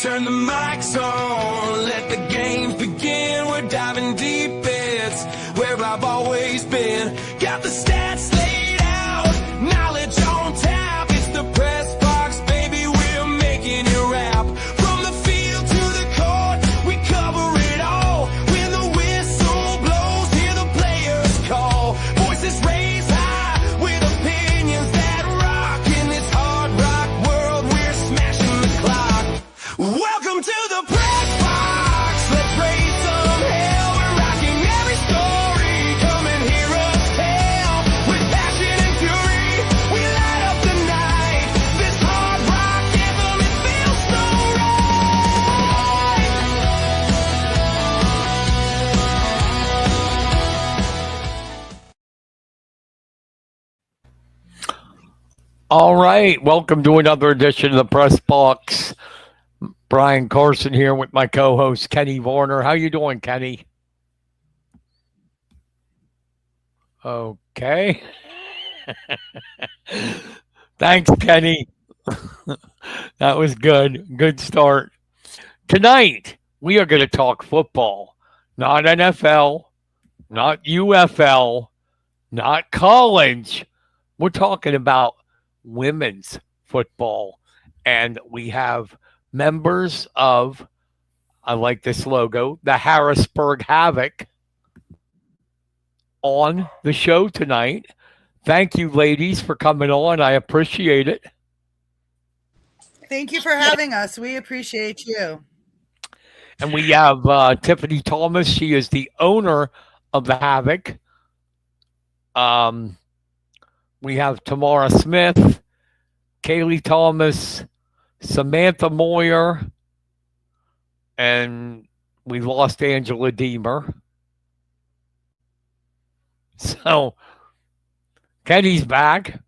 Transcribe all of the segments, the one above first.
Turn the mics on, let the games begin. We're diving deep, it's where I've always been. Got the stats laid out, knowledge on tap. It's the press box, baby, we're making it rap. From the field to the court, we cover it all. When the whistle blows, hear the players call. Voices raised high with opinions that rock. In this hard rock world, we're smashing the clock. Welcome to the press box. Let's raise some hell. We're rocking every story. Come and hear us tell. With passion and fury, we light up the night. This hard rock anthem, it feels so right. All right, welcome to another edition of the Press Box. Brian Carson here with my co-host Kenny Varner. How you doing, Kenny? Okay. Thanks, Kenny. That was good. Good start. Tonight, we are going to talk football. Not NFL, not UFL, not college. We're talking about women's football. And we have members of, I like this logo, the Harrisburg Havoc on the show tonight. Thank you, ladies, for coming on. I appreciate it. Thank you for having us. We appreciate you. And we have Tiffany Thomas. She is the owner of the Havoc. We have Tamara Smith, Kaylee Thomas, Samantha Moyer, and we lost Angela Deamer. So Kenny's back.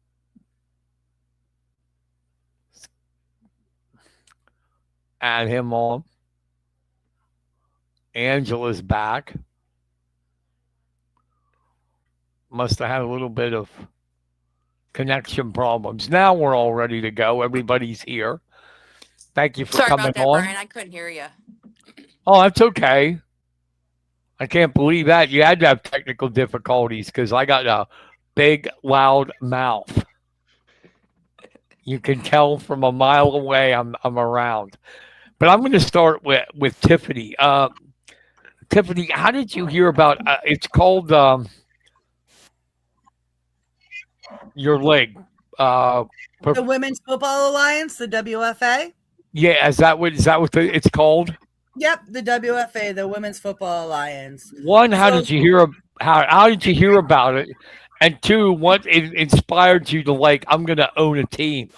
Add him on. Angela's back. Must have had a little bit of connection problems. Now we're all ready to go. Everybody's here. Thank you for coming about that, on. Brian. I couldn't hear you. Oh, that's okay. I can't believe that. You had to have technical difficulties because I got a big, loud mouth. You can tell from a mile away I'm around. But I'm going to start with Tiffany. Tiffany, how did you hear about it's called your leg? The Women's Football Alliance, the WFA. Yeah, is that what it's called? Yep, the WFA, the Women's Football Alliance. One, how did you hear about it? And two, what inspired you to I'm going to own a team?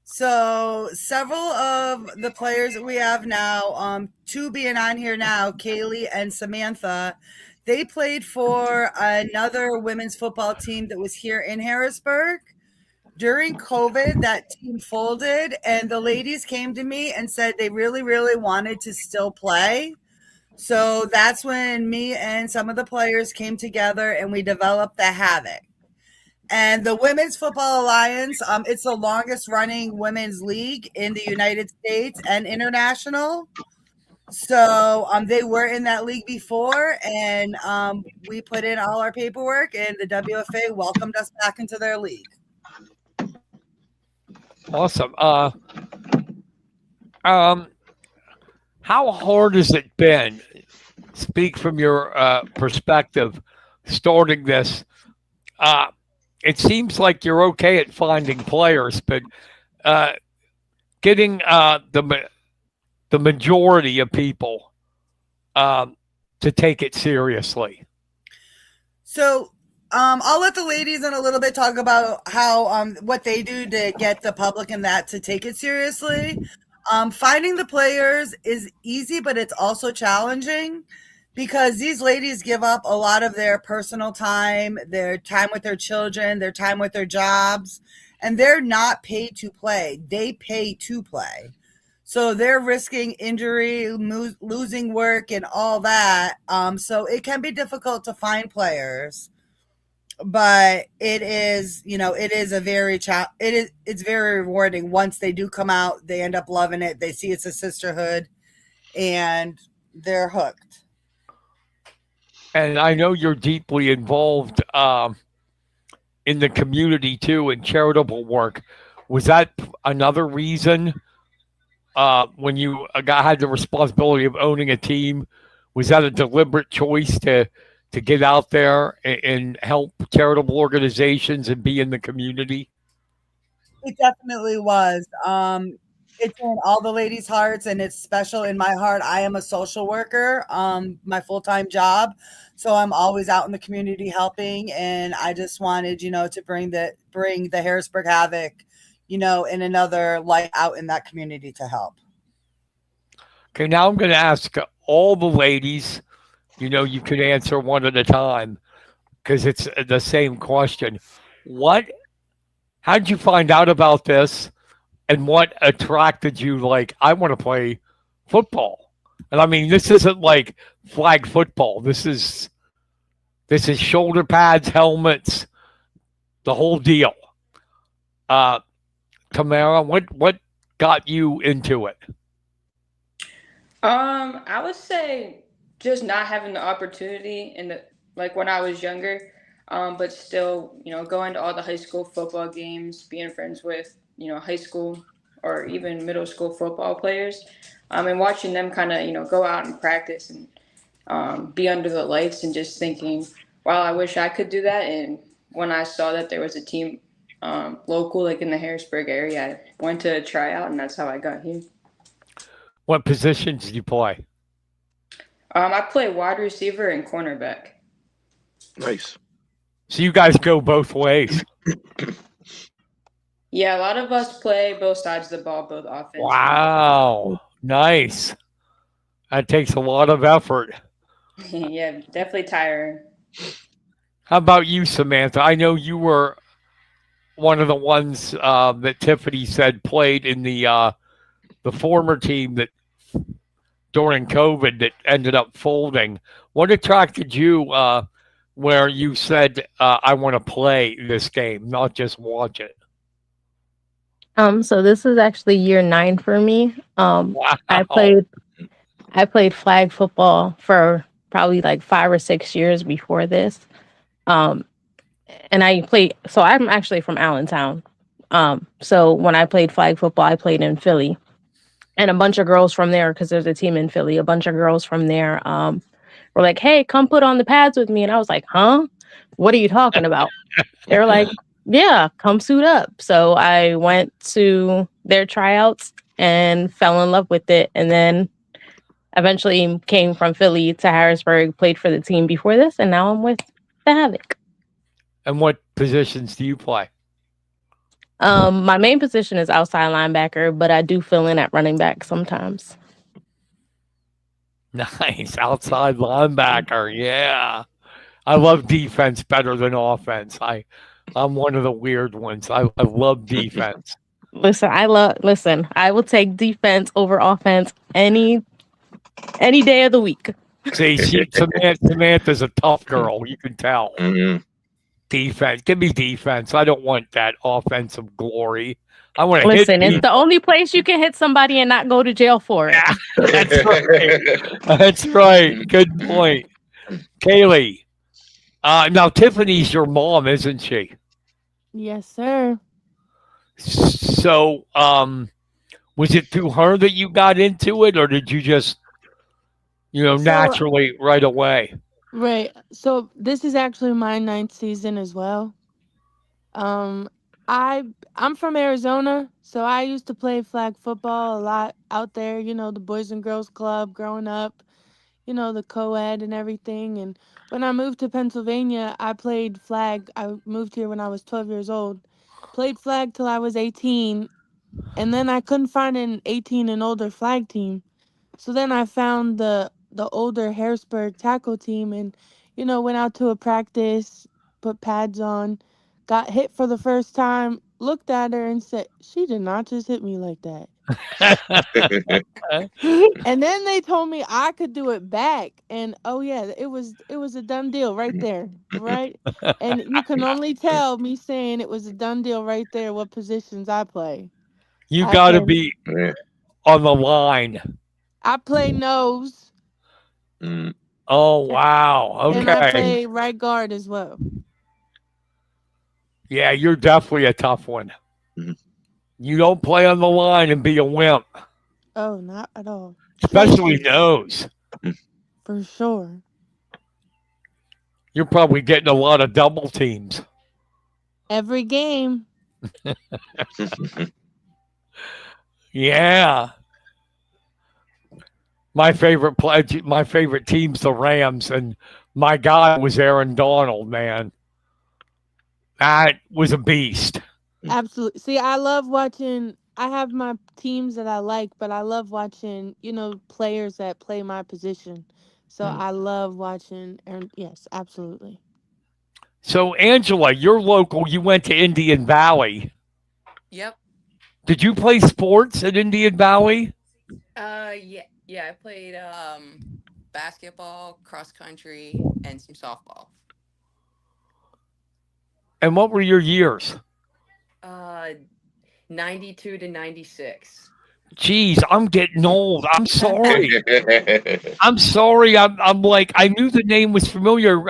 So several of the players that we have now, two being on here now, Kaylee and Samantha, they played for another women's football team that was here in Harrisburg. During COVID, that team folded, and the ladies came to me and said they really, really wanted to still play. So that's when me and some of the players came together and we developed the Havoc. And the Women's Football Alliance, it's the longest running women's league in the United States and international. So they were in that league before, and we put in all our paperwork, and the WFA welcomed us back into their league. Awesome. How hard has it been? Speak from your perspective, starting this. It seems like you're okay at finding players, but getting the majority of people to take it seriously. So I'll let the ladies in a little bit talk about how what they do to get the public and that to take it seriously. Finding the players is easy, but it's also challenging because these ladies give up a lot of their personal time, their time with their children, their time with their jobs, and they're not paid to play. They pay to play. So they're risking injury, losing work, and all that. So it can be difficult to find players. but it is, it is a it's very rewarding. Once they do come out, they end up loving it. They see it's a sisterhood, and they're hooked. And I know you're deeply involved in the community too in charitable work. Was that another reason when you had the responsibility of owning a team? Was that a deliberate choice to get out there and help charitable organizations and be in the community? It definitely was. It's in all the ladies' hearts, and it's special in my heart. I am a social worker, my full time job, so I'm always out in the community helping. And I just wanted, to bring the Harrisburg Havoc, in another light out in that community to help. Okay, now I'm going to ask all the ladies. You can answer one at a time because it's the same question. What? How did you find out about this? And what attracted you? Like, I want to play football. And I mean, this isn't like flag football. This is shoulder pads, helmets, the whole deal. Uh, Tamara, what got you into it? I would say just not having the opportunity in the like when I was younger, but still, going to all the high school football games, being friends with, high school or even middle school football players, and watching them kind of, go out and practice and be under the lights and just thinking, wow, I wish I could do that. And when I saw that there was a team local, like in the Harrisburg area, I went to try out, and that's how I got here. What positions did you play? I play wide receiver and cornerback. Nice. So you guys go both ways. Yeah, a lot of us play both sides of the ball, both offense. Wow, nice. That takes a lot of effort. Yeah, definitely tiring. How about you, Samantha? I know you were one of the ones that Tiffany said played in the former team that during COVID that ended up folding. What attracted you where you said, I want to play this game, not just watch it? So this is actually year 9 for me. Wow. I played flag football for probably like 5 or 6 years before this. And so I'm actually from Allentown. So when I played flag football, I played in Philly. And a bunch of girls from there, because there's a team in Philly, a bunch of girls from there were like, hey, come put on the pads with me. And I was like, huh? What are you talking about? They were like, yeah, come suit up. So I went to their tryouts and fell in love with it. And then eventually came from Philly to Harrisburg, played for the team before this, and now I'm with the Havoc. And what positions do you play? My main position is outside linebacker, but I do fill in at running back sometimes. Nice. Outside linebacker. Yeah. I love defense better than offense. I'm one of the weird ones. I love defense. Listen, I will take defense over offense any day of the week. See, Samantha's a tough girl. You can tell. Mm-hmm. Defense. Give me defense. I don't want that offensive glory. I want to Listen, hit it's the only place you can hit somebody and not go to jail for it. Yeah, that's right. That's right. Good point. Kaylee. Now, Tiffany's your mom, isn't she? Yes, sir. So, was it through her that you got into it, or did you just, naturally right away? Right. So this is actually my 9th season as well. I'm from Arizona, so I used to play flag football a lot out there, the Boys and Girls Club growing up, the co-ed and everything. And when I moved to Pennsylvania, I played flag. I moved here when I was 12 years old. Played flag till I was 18, and then I couldn't find an 18 and older flag team. So then I found the older Harrisburg tackle team and, went out to a practice, put pads on, got hit for the first time, looked at her and said, she did not just hit me like that. And then they told me I could do it back, and oh yeah, it was a done deal right there, right? And you can only tell me saying it was a done deal right there what positions I play. You I got to play be Yeah. on the line. I play nose, Mm. Oh, wow. and I Okay. play right guard as well. Yeah, you're definitely a tough one. Mhm. You don't play on the line and be a wimp, Oh, not at all. especially Spacious, nose. for sure. You're probably getting a lot of double teams. Every game. Yeah. My favorite team's the Rams, and my guy was Aaron Donald, man. That was a beast. Absolutely. See, I love watching. I have my teams that I like, but I love watching, players that play my position. So Mm. I love watching, and yes, absolutely. So, Angela, you're local. You went to Indian Valley. Yep. Did you play sports at Indian Valley? Yeah, I played basketball, cross country, and some softball. And what were your years? Uh 92 to 96. Geez, I'm getting old. I'm sorry. I'm sorry. I'm like, I knew the name was familiar.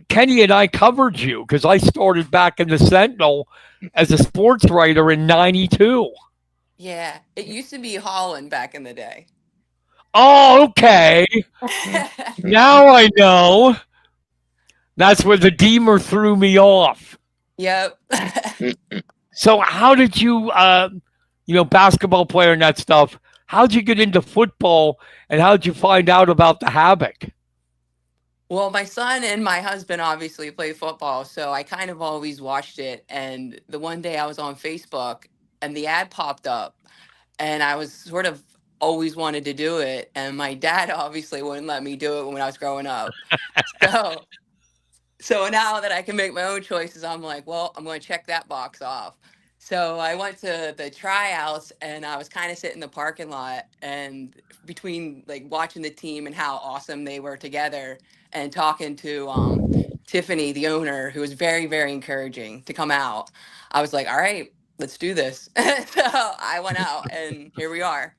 Kenny and I covered you because I started back in the Sentinel as a sports writer in '92. Yeah, it used to be Holland back in the day. Oh, okay. Now I know. That's where the Deamer threw me off. Yep. So, how did you, basketball player and that stuff, how'd you get into football and how'd you find out about the Havoc? Well, my son and my husband obviously play football, so I kind of always watched it. And the one day I was on Facebook and the ad popped up, and I was sort of always wanted to do it. And my dad obviously wouldn't let me do it when I was growing up. So, so now that I can make my own choices, I'm like, well, I'm going to check that box off. So I went to the tryouts and I was kind of sitting in the parking lot and between like watching the team and how awesome they were together and talking to Tiffany, the owner, who was very, very encouraging to come out. I was like, all right, let's do this. So I went out and here we are.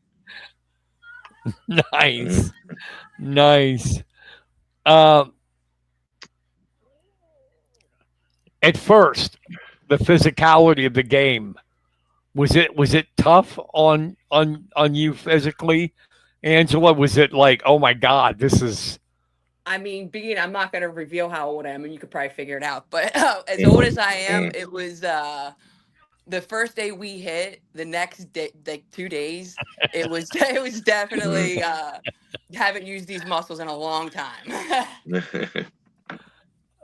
Nice. Nice. Um, at first, the physicality of the game was it tough on you physically, Angela? Was it like, oh my God, this is I mean, I'm not going to reveal how old I am, and you could probably figure it out. But as old as I am, it was the first day we hit. The next day, like 2 days, it was it was definitely haven't used these muscles in a long time.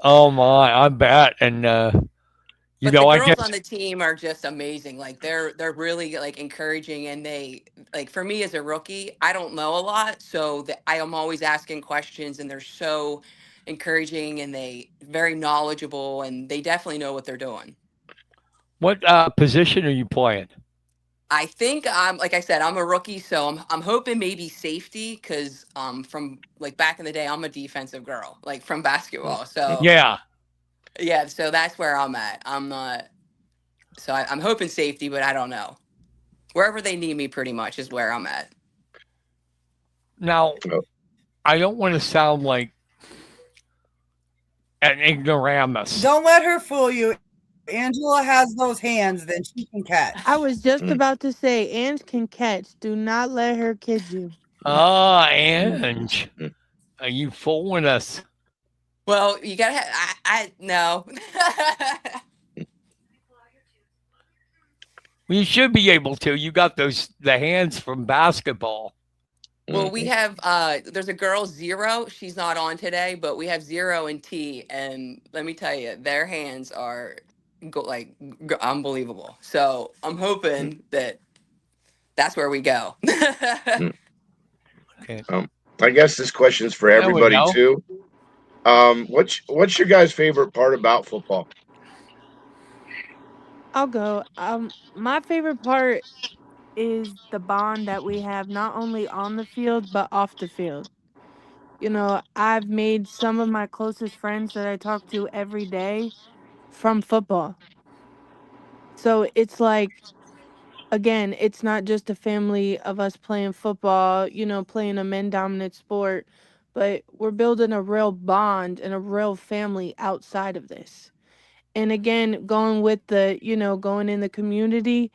oh my, I bet. And But the I girls guess on the team are just amazing. Like they're really like encouraging, and they like for me as a rookie, I don't know a lot, so I am always asking questions, and they're so encouraging, and they very knowledgeable, and they definitely know what they're doing. what position are you playing? I think I'm like I said, I'm a rookie, so I'm hoping maybe safety because from like back in the day, I'm a defensive girl, like from basketball. So Yeah. yeah, so that's where I'm at. I'm not so I'm hoping safety, but I don't know. Wherever they need me, pretty much is where I'm at. Now, Oh. I don't want to sound like an ignoramus. Don't let her fool you. Angela has those hands, then she can catch. I was just about to say, Ange can catch. Do not let her kid you. Ah, Ange, are you fooling us? Well, you gotta have. I no. Well, you should be able to. You got the hands from basketball. Well, we have. There's a girl Zero. She's not on today, but we have Zero and T, and let me tell you, their hands are unbelievable. So I'm hoping that that's where we go. Okay. I guess this question's for There we everybody go. too. What's your guys' favorite part about football? I'll go. My favorite part is the bond that we have not only on the field but off the field. You know, I've made some of my closest friends that I talk to every day from football. So it's like, again, it's not just a family of us playing football, you know, playing a men dominant sport, but we're building a real bond and a real family outside of this. And again, going with the, you know, going in the community,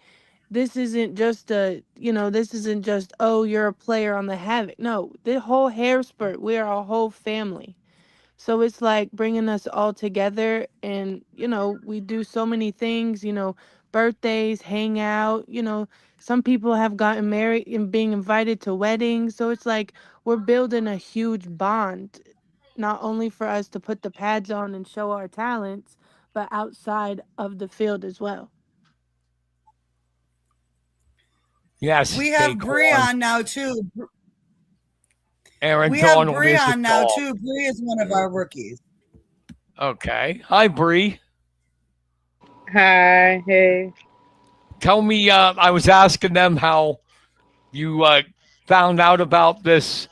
this isn't just a, you know, this isn't just, oh, you're a player on the Havoc. No, the whole Harrisburg, we are a whole family. So it's like bringing us all together, and, you know, we do so many things, you know, birthdays, hang out, you know, some people have gotten married and being invited to weddings. So it's like we're building a huge bond, not only for us to put the pads on and show our talents, but outside of the field as well. Yes, We have Bree Daquan. on now too. Aaron We have Donald Bree is the on now dog. too. Bree is one of our rookies. Okay. Hi, Bree. Hi, hey. Tell me, I was asking them how you found out about this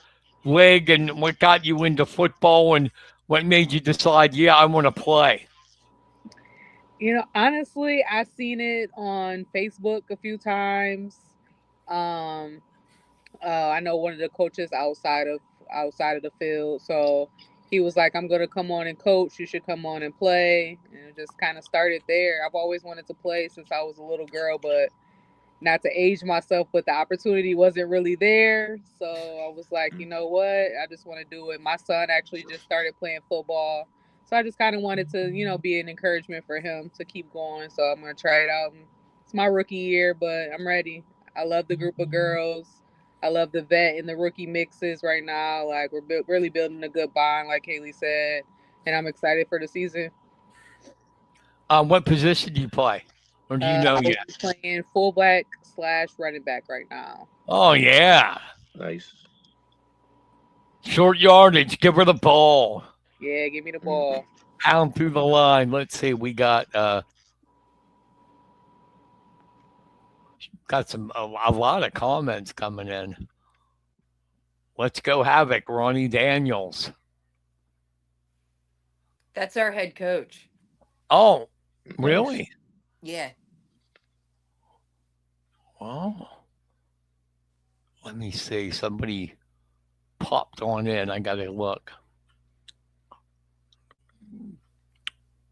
league and what got you into football and what made you decide, yeah, I want to play. You know, honestly, I seen it on Facebook a few times. Um, I know one of the coaches outside of the field, so he was like, "I'm gonna come on and coach. You should come on and play." And it just kind of started there. I've always wanted to play since I was a little girl, but not to age myself, but the opportunity wasn't really there. So I was like, you know what? I just want to do it. My son actually just started playing football. So I just kind of wanted to, you know, be an encouragement for him to keep going. So I'm going to try it out. It's my rookie year, but I'm ready. I love the group of girls. I love the vet and the rookie mixes right now. Like, we're really building a good bond, like Haley said. And I'm excited for the season. What position do you play? Or do you know I yet? was playing fullback / running back right now. Oh, yeah. Nice. Short yardage. Give her the ball. Yeah, give me the ball. Pound through the line. Let's see. We got some a lot of comments coming in. Let's go Havoc. Ronnie Daniels. That's our head coach. Oh, really? Yeah. Well, let me see. Somebody popped on in. I got to look.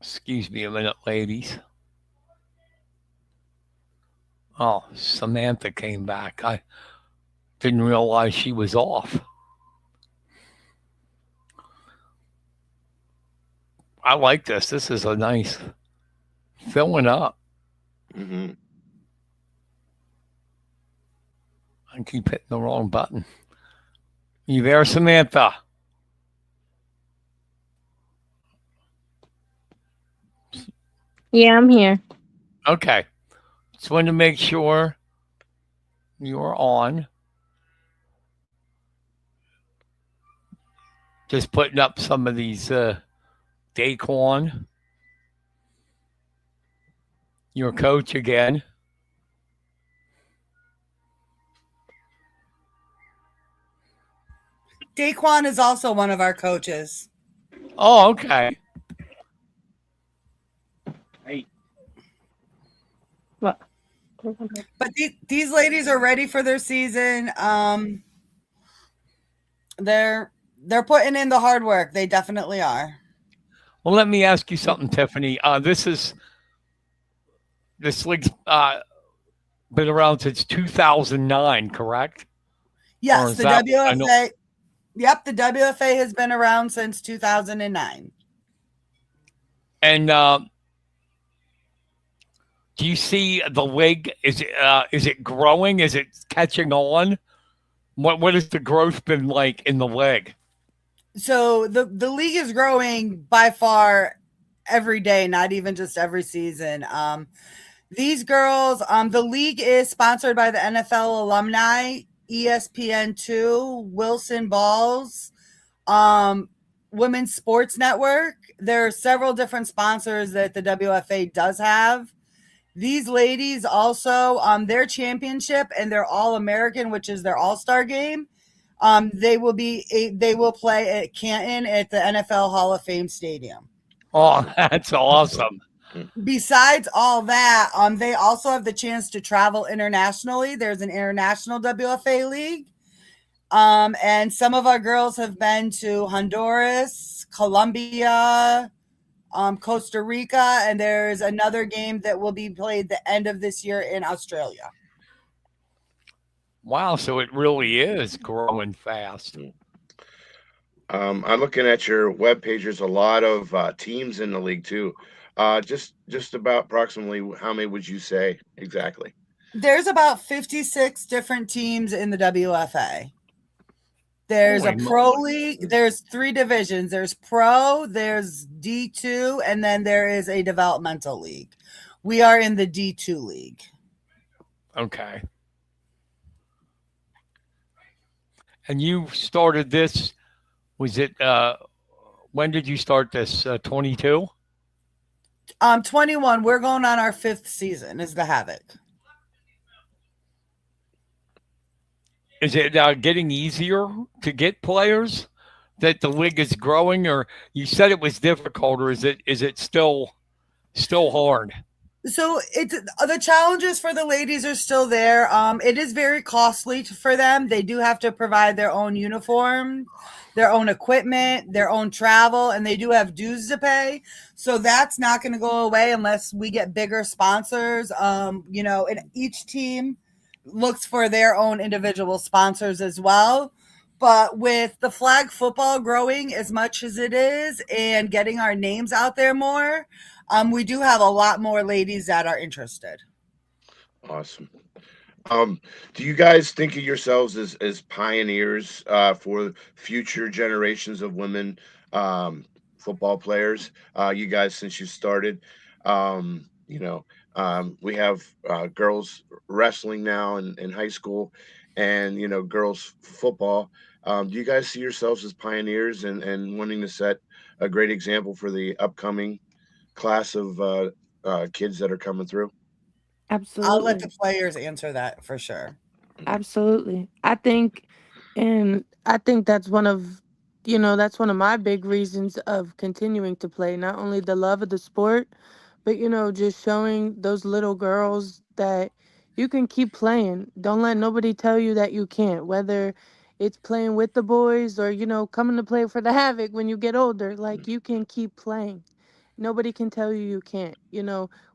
Excuse me a minute, ladies. Oh, Samantha came back. I didn't realize she was off. I like this. This is a nice filling up. Mm-hmm. I keep hitting the wrong button. You there, Samantha? Yeah, I'm here. Okay. Just wanted to make sure you're on. Just putting up some of these Daquan, your coach again. Daquan is also one of our coaches. Oh, okay. Hey. What? But these ladies are ready for their season. They're putting in the hard work. They definitely are. Well, let me ask you something, Tiffany. This league's been around since 2009, correct? Yes, the WFA. Yep, the WFA has been around since 2009. And do you see the league? Is it growing? Is it catching on? What has the growth been like in the league? So the league is growing by far every day, not even just every season. These girls, the league is sponsored by the NFL alumni, ESPN2, Wilson Balls, Women's Sports Network. There are several different sponsors that the WFA does have. These ladies also, their championship and their All-American, which is their All-Star game, they will play at Canton at the NFL Hall of Fame Stadium. Oh, that's awesome. Besides all that, they also have the chance to travel internationally. There's an international WFA league. And some of our girls have been to Honduras, Colombia, Costa Rica, and there's another game that will be played the end of this year in Australia. Wow, so it really is growing fast. I'm looking at your webpage. There's a lot of teams in the league too. Just about approximately how many would you say exactly? There's about 56 different teams in the WFA. There's a pro league. There's 3 divisions. There's pro, there's D2, and then there is a developmental league. We are in the D2 league. Okay. And you started this, was it, when did you start this? 22? 21. We're going on our 5th season is the Havoc. Is it getting easier to get players that the league is growing, or you said it was difficult, or is it still hard? So it's the challenges for the ladies are still there. It is very costly for them. They do have to provide their own uniform, their own equipment, their own travel, and they do have dues to pay. So that's not going to go away unless we get bigger sponsors. And each team looks for their own individual sponsors as well. But with the flag football growing as much as it is and getting our names out there more, we do have a lot more ladies that are interested. Awesome. Do you guys think of yourselves as pioneers for future generations of women football players? You guys, since you started, we have girls wrestling now in high school, and girls football. Do you guys see yourselves as pioneers and wanting to set a great example for the upcoming class of kids that are coming through? Absolutely. I'll let the players answer that for sure. Absolutely. I think that's one of my big reasons of continuing to play, not only the love of the sport, but just showing those little girls that you can keep playing. Don't let nobody tell you that you can't, whether it's playing with the boys or coming to play for the Havoc when you get older. Like, you can keep playing. Nobody can tell you you can't.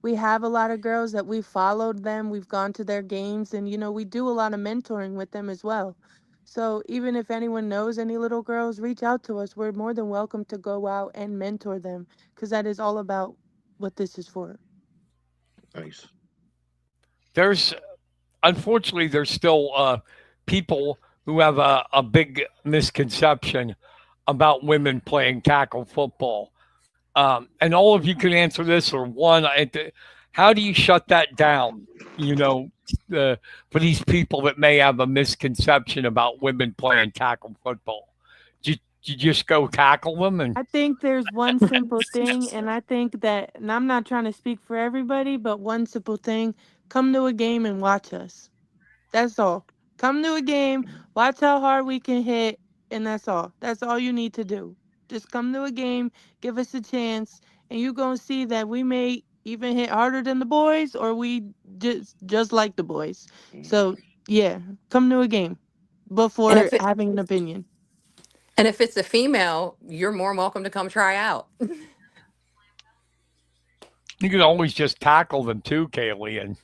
We have a lot of girls that we followed them. We've gone to their games, and we do a lot of mentoring with them as well. So even if anyone knows any little girls, reach out to us. We're more than welcome to go out and mentor them, because that is all about what this is for. Nice. Unfortunately, there's still people who have a big misconception about women playing tackle football. And all of you can answer this, or one, how do you shut that down? For these people that may have a misconception about women playing tackle football, do you just go tackle them? And I think there's one simple thing, and I think that, and I'm not trying to speak for everybody, but one simple thing: come to a game and watch us. That's all. Come to a game, watch how hard we can hit, and that's all. That's all you need to do. Just come to a game, give us a chance, and you're going to see that we may even hit harder than the boys, or we just like the boys. So, yeah, come to a game before having an opinion. And if it's a female, you're more welcome to come try out. You can always just tackle them too, Kaylee, and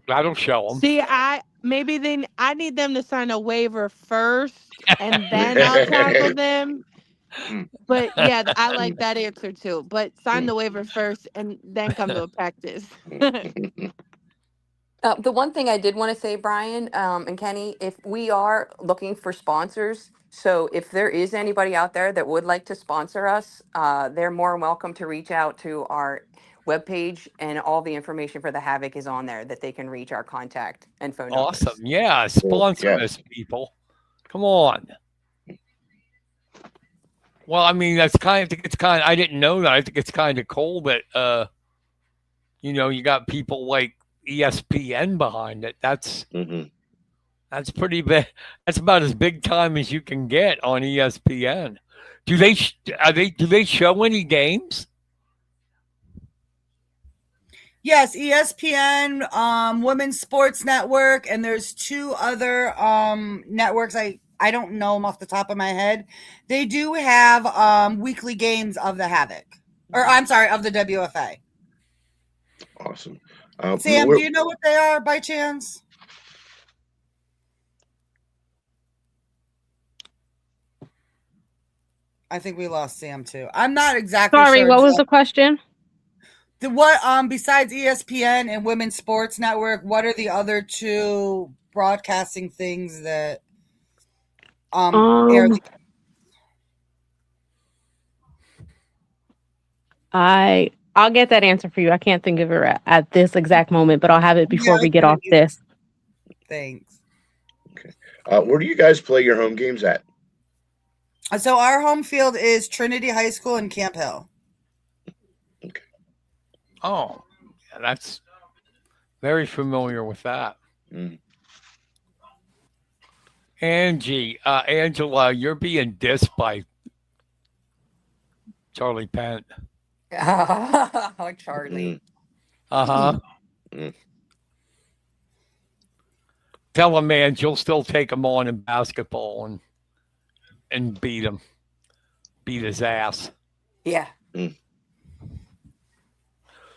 that'll show them. See, I need them to sign a waiver first, and then I'll tackle them. But yeah, I like that answer too. But sign the waiver first, and then come to a practice. The one thing I did want to say, Brian and Kenny, if we are looking for sponsors, so if there is anybody out there that would like to sponsor us, they're more than welcome to reach out to our webpage, and all the information for the Havoc is on there that they can reach our contact and phone numbers. Awesome. Yeah, sponsor this, people. Come on. Well, I mean, I think it's kind of, I didn't know that. I think it's kind of cool that, you got people like ESPN behind it. That's Hmm. that's pretty big. That's about as big time as you can get on ESPN. Do they show any games? Yes, ESPN, Women's Sports Network, and there's two other networks. I don't know them off the top of my head. They do have weekly games of the Havoc, or I'm sorry, of the WFA. Awesome. Sam, do you know what they are by chance? I think we lost Sam too. I'm not exactly Sorry, sure. what was the question? What besides ESPN and Women's Sports Network, what are the other two broadcasting things that air the I'll get that answer for you. I can't think of it at this exact moment, but I'll have it before we get off this. Thanks. Okay. Where do you guys play your home games at? So our home field is Trinity High School in Camp Hill. Okay. Oh, yeah, that's very familiar with that. Mm. Angela, you're being dissed by Charlie Pent. Oh, Charlie. Uh-huh. Mm. Tell him, man, you'll still take him on in basketball and beat his ass. Yeah. Mm.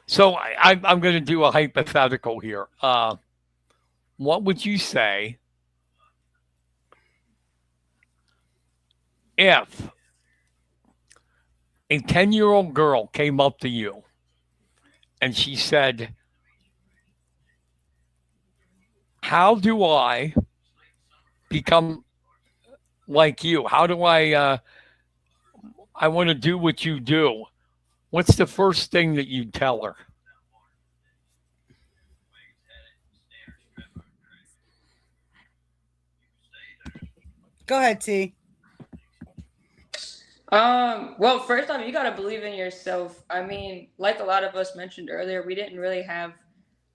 So I'm going to do a hypothetical here. What would you say if a 10-year-old girl came up to you and she said, how do I become like you? How do I want to do what you do? What's the first thing that you'd tell her? Go ahead, T. Well, first off, you gotta believe in yourself. I mean, like a lot of us mentioned earlier, we didn't really have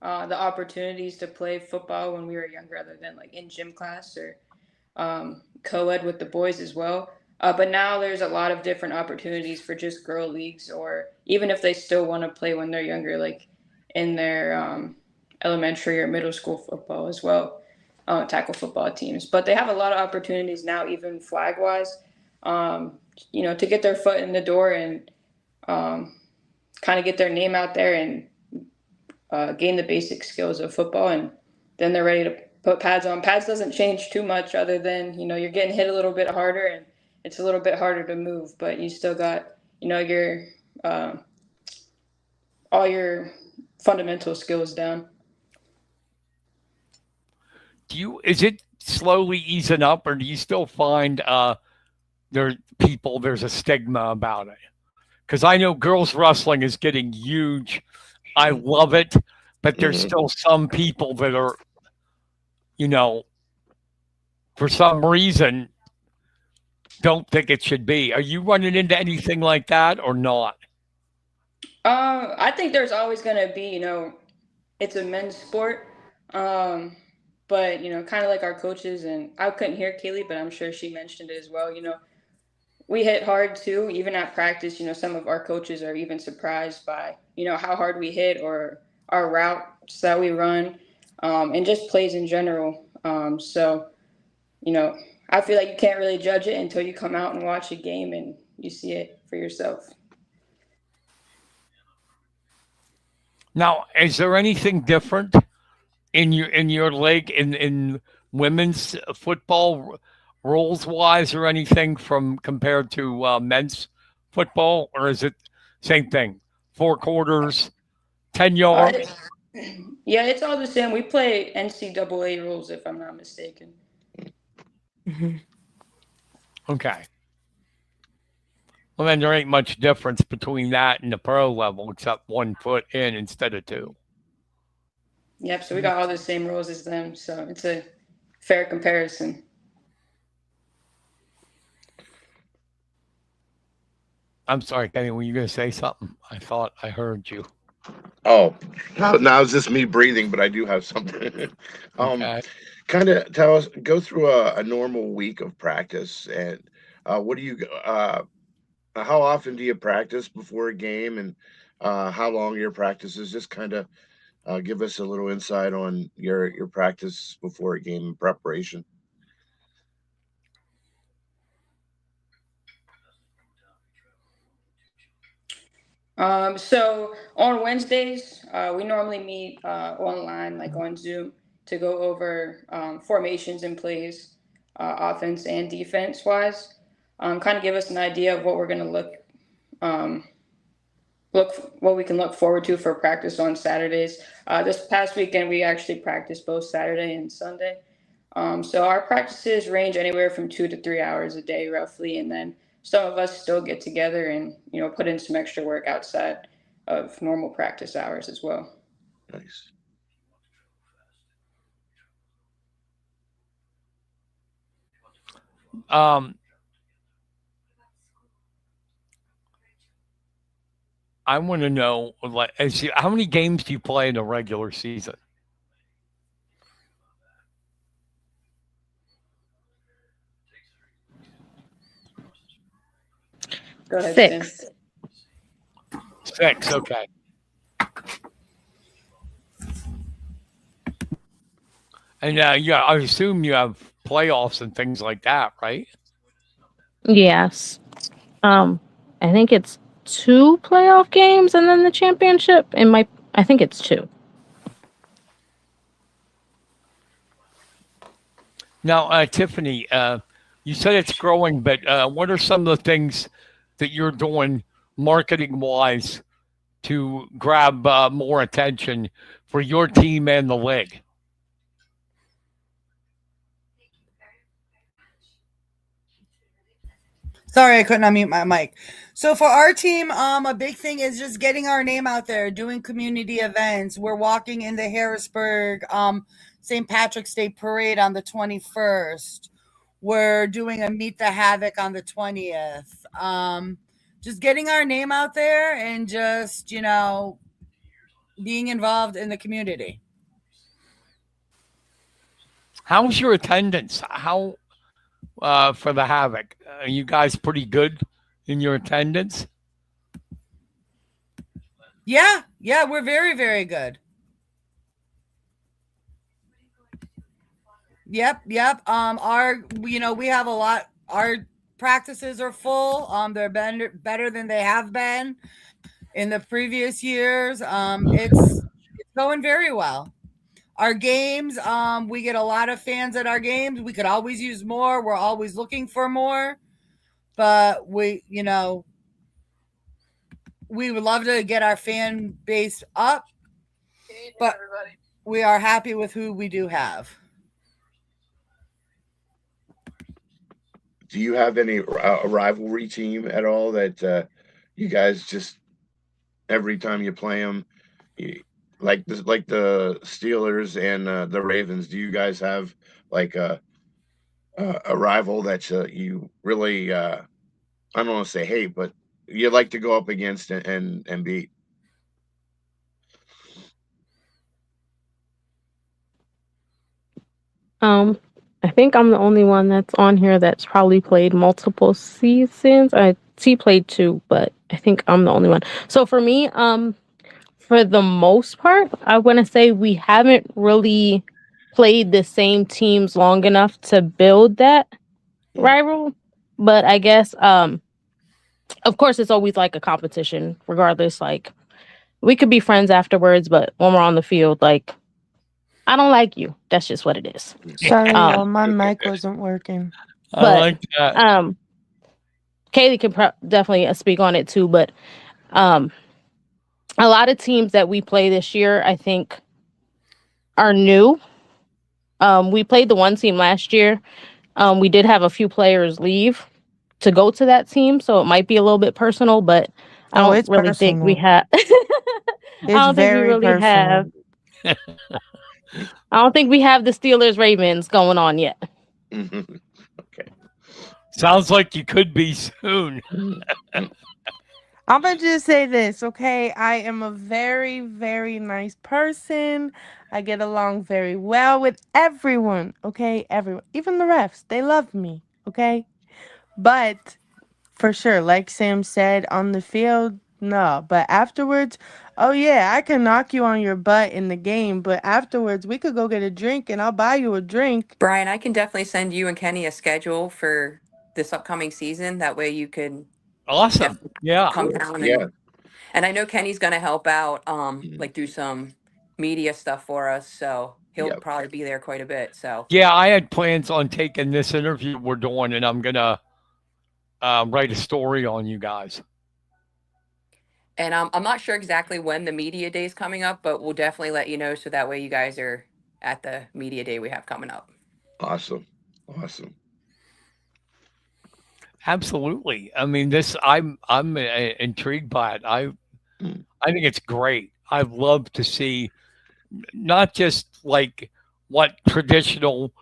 the opportunities to play football when we were younger, other than like in gym class or co-ed with the boys as well. But now there's a lot of different opportunities for just girl leagues, or even if they still want to play when they're younger, like in their elementary or middle school football as well, tackle football teams. But they have a lot of opportunities now, even flag wise, to get their foot in the door and kind of get their name out there and gain the basic skills of football, and then they're ready to put pads on. Pads doesn't change too much other than, you're getting hit a little bit harder and it's a little bit harder to move, but you still got, your all your fundamental skills down. Is it slowly easing up, or do you still find there's a stigma about it? Because I know girls wrestling is getting huge. I love it, but there's still some people that are, for some reason, don't think it should be. Are you running into anything like that or not? I think there's always going to be, it's a men's sport. But, kind of like our coaches, and I couldn't hear Kaylee, but I'm sure she mentioned it as well. We hit hard too, even at practice. Some of our coaches are even surprised by, how hard we hit or our routes that we run, and just plays in general. So, I feel like you can't really judge it until you come out and watch a game and you see it for yourself. Now, is there anything different in your league in women's football rules wise, or anything from compared to men's football, or is it same thing? 4 quarters, 10 yards. Yeah, it's all the same. We play NCAA rules, if I'm not mistaken. Mm-hmm. Okay. Well, then there ain't much difference between that and the pro level, except 1 foot in instead of 2. Yep, so we got all the same rules as them, so it's a fair comparison. I'm sorry, Kenny, were you going to say something? I thought I heard you. Oh, now it's just me breathing, but I do have something. um, Okay. kind of go through a normal week of practice, and what do you how often do you practice before a game, and how long your practices? Just kind of give us a little insight on your practice before a game preparation. So on Wednesdays, we normally meet online, like on Zoom, to go over formations and plays, offense and defense wise. Kind of give us an idea of what we're going to um, what we can look forward to for practice on Saturdays. This past weekend, we actually practiced both Saturday and Sunday. So our practices range anywhere from 2 to 3 hours a day, roughly, and then some of us still get together and put in some extra work outside of normal practice hours as well. Nice. Um, I want to know, like, how many games do you play in a regular season? Go ahead, Stan. 6. 6. Okay. And yeah, I assume you have playoffs and things like that, right? Yes. I think it's 2 playoff games and then the championship. I think it's 2. Now, Tiffany, you said it's growing, but what are some of the things that you're doing marketing wise to grab more attention for your team and the league? Sorry, I couldn't unmute my mic. So for our team, a big thing is just getting our name out there, doing community events. We're walking in the Harrisburg St. Patrick's Day Parade on the 21st. We're doing a Meet the Havoc on the 20th. Just getting our name out there and just, being involved in the community. How's your attendance? How for the Havoc? Are you guys pretty good in your attendance? Yeah, we're very, very good. Yep. We have a lot. Our practices are full. They're better than they have been in the previous years. It's going very well. Our games, we get a lot of fans at our games. We could always use more. We're always looking for more, but we would love to get our fan base up. But we are happy with who we do have. Do you have any a rivalry team at all that you guys just every time you play them, like the Steelers and the Ravens? Do you guys have like a rival that you really I don't want to say hate, but you like to go up against and beat? I think I'm the only one that's on here that's probably played multiple seasons. T played 2, but I think I'm the only one. So for me, for the most part, I want to say we haven't really played the same teams long enough to build that rival. But I guess, of course, it's always like a competition, regardless. Like, we could be friends afterwards, but when we're on the field, like, I don't like you. That's just what it is. Sorry, y'all, my mic wasn't working. I like that. Kaylee can definitely speak on it too, but a lot of teams that we play this year, I think, are new. We played the one team last year. We did have a few players leave to go to that team, so it might be a little bit personal, but I don't really think we have. I don't think we really have. I don't think we have the Steelers Ravens going on yet. Okay. Sounds like you could be soon. I'm gonna just say this, okay? I am a very, very nice person. I get along very well with everyone, okay? Everyone, even the refs, they love me, okay? But for sure, like Sam said, on the field, no. But afterwards, oh yeah, I can knock you on your butt in the game, but afterwards, we could go get a drink and I'll buy you a drink. Brian, I can definitely send you and Kenny a schedule for this upcoming season. That way you can Awesome. definitely Yeah. come Cool. down Yeah. and I know Kenny's gonna help out, Mhm. like do some media stuff for us. So he'll Yep. probably be there quite a bit. So Yeah, I had plans on taking this interview we're doing, and I'm gonna write a story on you guys. and I'm not sure exactly when the media day is coming up, but we'll definitely let you know so that way you guys are at the media day we have coming up. Awesome. Awesome. Absolutely. I mean, this I'm intrigued by it. Mm. I think it's great. I love to see not just like what traditional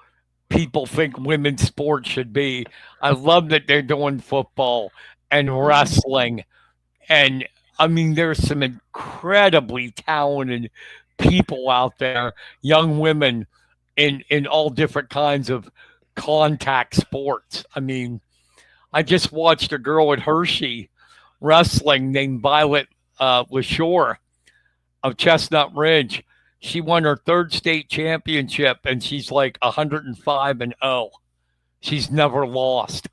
people think women's sports should be. I love that they're doing football and Mhm. wrestling. And I mean, there's some incredibly talented people out there, young women in all different kinds of contact sports. I mean, I just watched a girl at Hershey wrestling named Violet LaShore of Chestnut Ridge. She won her third state championship, and she's like 105-0. She's never lost.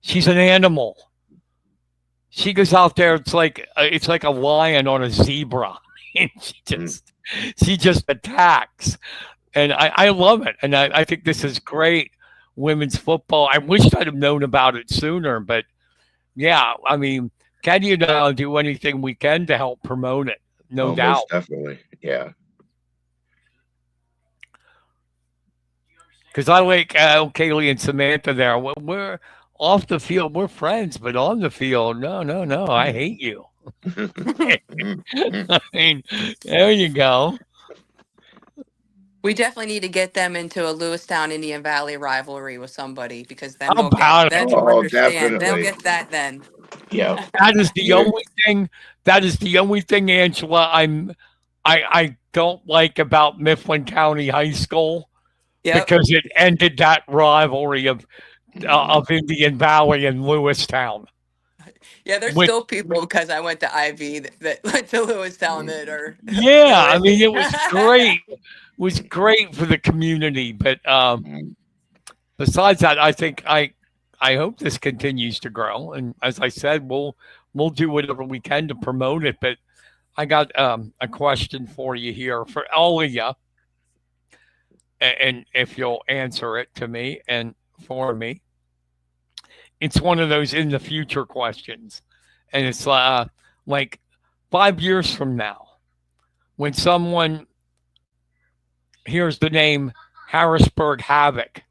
She's an animal. She goes out there. It's like a lion on a zebra, and Mm. she just attacks, and I love it. And I think this is great women's football. I wish I'd have known about it sooner, but yeah, I mean, Kenny and I'll do anything we can to help promote it, no Oh, doubt. most definitely. Yeah. Because I like Kaylee and Samantha there. We're off the field, we're friends, but on the field, no, no, no, I Mm. hate you. Mm. Mm. I mean, there you go. We definitely need to get them into a Lewistown Indian Valley rivalry with somebody because How about it? then they'll Oh, understand. They'll definitely. get that then. Yep. That is the Yeah. only thing. That is the only thing, Angela. I don't like about Mifflin County High School Yep. because it ended that rivalry Mhm. of Indian Valley and Lewistown. Yeah, there's Which still people because I went to IV that went to Lewistown Mm. that are yeah, I mean really. it was great. It was great for the community, but Mhm. besides that, I hope this continues to grow. And as I said, we'll do whatever we can to promote it. But I got a question for you here for all of you, and if you'll answer it to me and for me, it's one of those in the future questions, and it's like 5 years from now, when someone hears the name Harrisburg Havoc,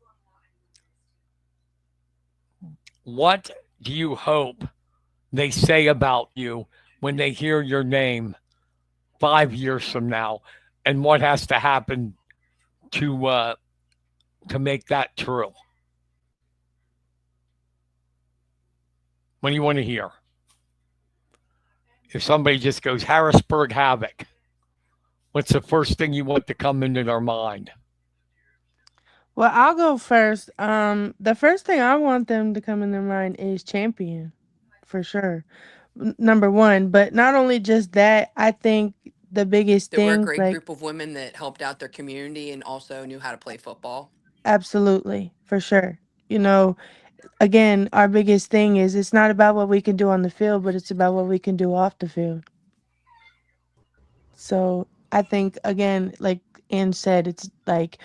what do you hope they say about you when they hear your name 5 years from now, and what has to happen to uh, to make that true? What do you want to hear? If somebody just goes Harrisburg Havoc, what's the first thing you want to come into their mind? Well, I'll go first. The first thing I want them to come in their mind is champion, for sure. Number one, but not only just that, I think the biggest That we're a thing, great like, group of women that helped out their community and also knew how to play football. absolutely, for sure. You know, again, our biggest thing is it's not about what we can do on the field, but it's about what we can do off the field. So I think, again, like Ann said, it's like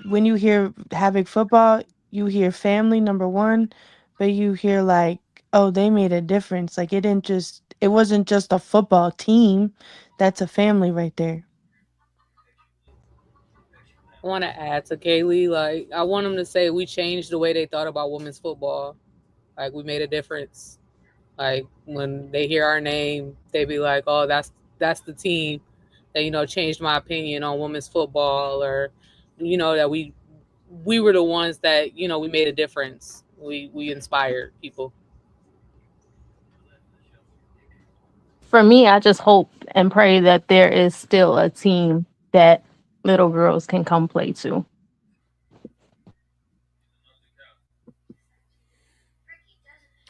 when you hear Havoc football, you hear family, number one, but you hear like, oh, they made a difference. Like it wasn't just a football team. That's a family right there. I want to add to Kaylee. Like, I want them to say we changed the way they thought about women's football. Like, we made a difference. Like, when they hear our name, they be like, "Oh, that's the team that changed my opinion on women's football," or that we were the ones that we made a difference. We inspired people. For me, I just hope and pray that there is still a team that little girls can come play to.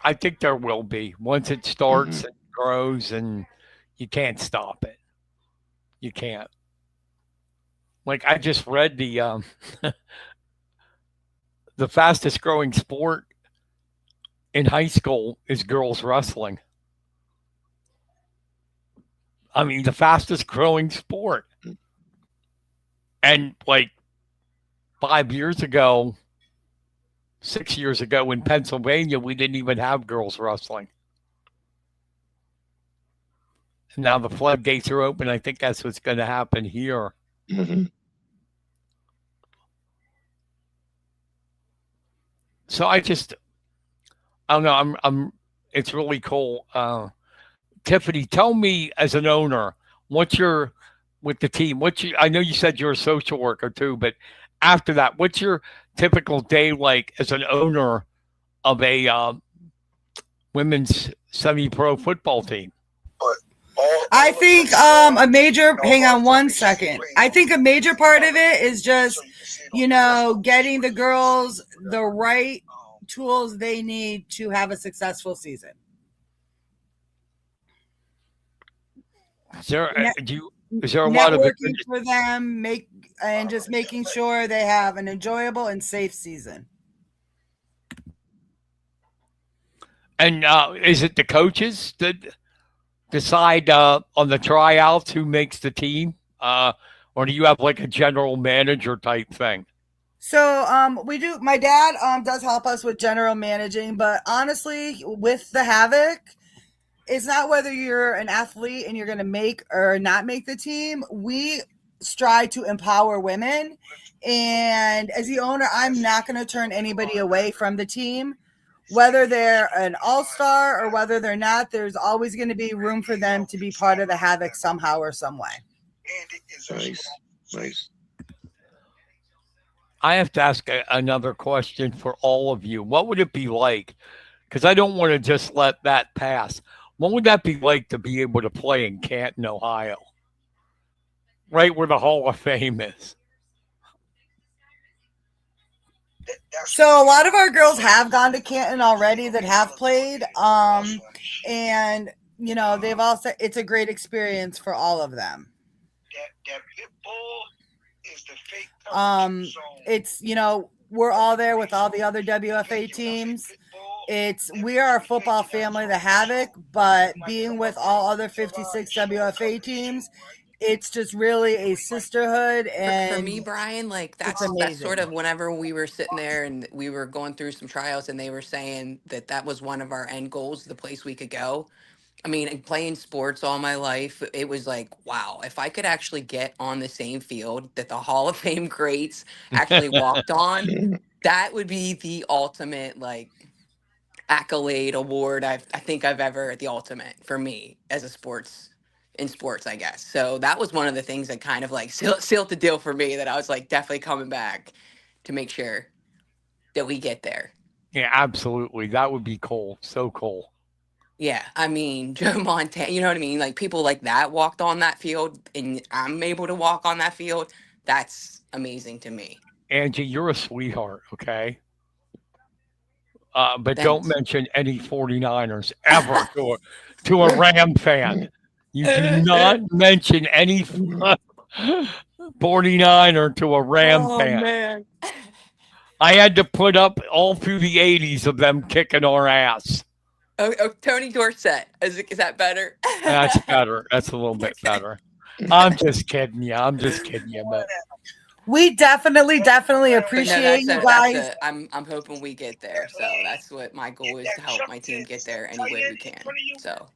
I think there will be once it starts and grows, and you can't stop it. You can't. Like I just read the fastest growing sport in high school is girls wrestling. I mean, the fastest growing sport. And like 5 years ago, 6 years ago in Pennsylvania, we didn't even have girls wrestling. And now the floodgates are open. I think that's what's going to happen here. Mm-hmm. So I don't know. It's really cool. Tiffany, tell me as an owner, what's your with the team? I know you said you're a social worker too, but after that, what's your typical day like as an owner of a women's semi-pro football team? I think a major, hang on one second. I think a major part of it is just, getting the girls the right tools they need to have a successful season. Is there a lot of networking for them, just making sure they have an enjoyable and safe season. And is it the coaches that decide on the tryouts who makes the team, or do you have like a general manager type thing? So we do. My dad does help us with general managing, but honestly, with the Havoc, it's not whether you're an athlete and you're going to make or not make the team. We strive to empower women, and as the owner, I'm not going to turn anybody away from the team. Whether they're an all-star or whether they're not, there's always going to be room for them to be part of the Havoc somehow or some way. Nice. I have to ask another question for all of you. What would it be like? Because I don't want to just let that pass. What would that be like to be able to play in Canton, Ohio? Right where the Hall of Fame is. So a lot of our girls have gone to Canton already that have played. And they've all said it's a great experience for all of them. That pit bull is the fake. It's we're all there with all the other WFA teams. We are a football family, the Havoc, but being with all other 56 WFA teams, it's just really a sisterhood. And for me, Brian, like that's sort of whenever we were sitting there and we were going through some tryouts and they were saying that was one of our end goals, the place we could go. I mean, playing sports all my life, it was like, wow, if I could actually get on the same field that the Hall of Fame greats actually walked on, that would be the ultimate like accolade award I think I've ever, the ultimate for me as a sports, I guess. So that was one of the things that kind of like sealed the deal for me, that I was like definitely coming back to make sure that we get there. Yeah, absolutely. That would be cool. So cool. Yeah, I mean, Joe Montana, you know what I mean? Like people like that walked on that field and I'm able to walk on that field. That's amazing to me. Angie, you're a sweetheart, okay? But Thanks. Don't mention any 49ers ever to a Ram fan. You do not mention any 49er to a Ram fan. Man. I had to put up all through the 80s of them kicking our ass. Oh, Tony Dorsett. Is that better? That's better. That's a little bit better. I'm just kidding you. But we definitely appreciate you guys. I'm hoping we get there. So that's what my goal is, to help my team get there any way we can. So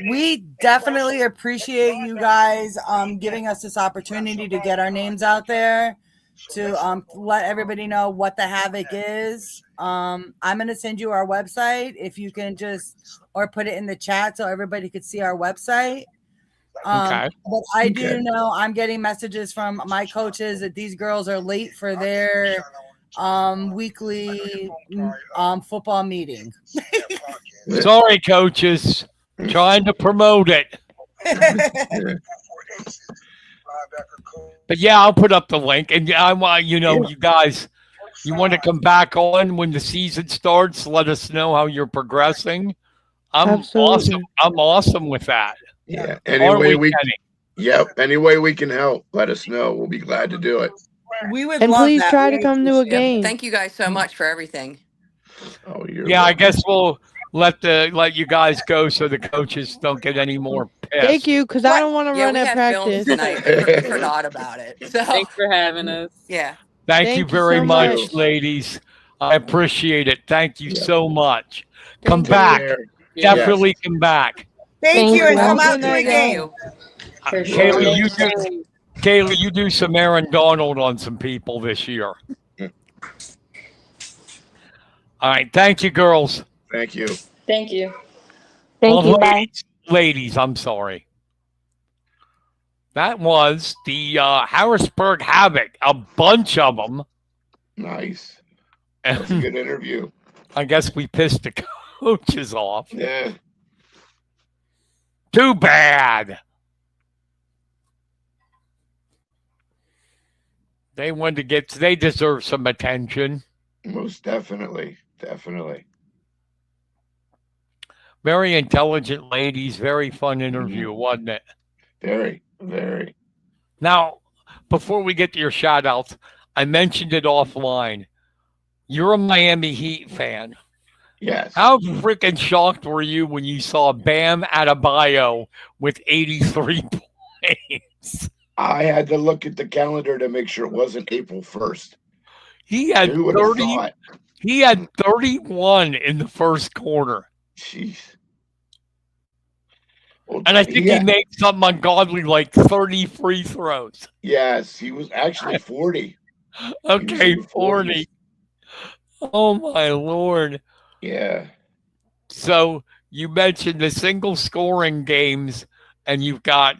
we definitely appreciate you guys giving us this opportunity to get our names out there, to let everybody know what the Havoc is. I'm going to send you our website if you can or put it in the chat so everybody could see our website. Okay. But I do know I'm getting messages from my coaches that these girls are late for their weekly football meeting. Sorry, coaches. Trying to promote it. Yeah. But yeah, I'll put up the link. And I want, you guys, you want to come back on when the season starts, let us know how you're progressing. I'm awesome. Absolutely. I'm awesome with that. Yeah. Aren't Anyway, we, Kenny? Yep. Any way we can help, let us know. We'll be glad to do it. We would And love please that. try We to come to a appreciate it. game. Thank you guys so much for everything. Oh, you're Yeah, I welcome. guess we'll let you guys go so the coaches don't get any more pissed. Thank you, because I don't want to Yeah, run we at had films practice. tonight. I forgot about it. So Thanks for having us. yeah. Thank you Thank you very so much, much. ladies. I appreciate it. Thank you Yep. so much. Come Thank you. back. Care. Definitely come back. Thank you, Thank and you. come Have a out good to the night, Thank game. you. For sure. Kaylee, you do some Aaron Donald on some people this year. All right. Thank you, girls. Thank you. Thank you. Thank you. Bye. Ladies, I'm sorry. That was the Harrisburg Havoc, a bunch of them. Nice. That was a good interview. I guess we pissed the coaches off. Yeah. Too bad. They deserve some attention. Most definitely. Definitely. Very intelligent ladies, very fun interview, wasn't it? Very, very. Now, before we get to your shout outs, I mentioned it offline. You're a Miami Heat fan. Yes. How freaking shocked were you when you saw Bam Adebayo with 83 points? I had to look at the calendar to make sure it wasn't April 1st. He had Who would have 30. thought? He had 31 in the first quarter. Jeez. Well, And I think he made something ungodly like 30 free throws. Yes, he was actually 40. Okay, in the 40. Oh my Lord. Yeah. So you mentioned the single scoring games, and you've got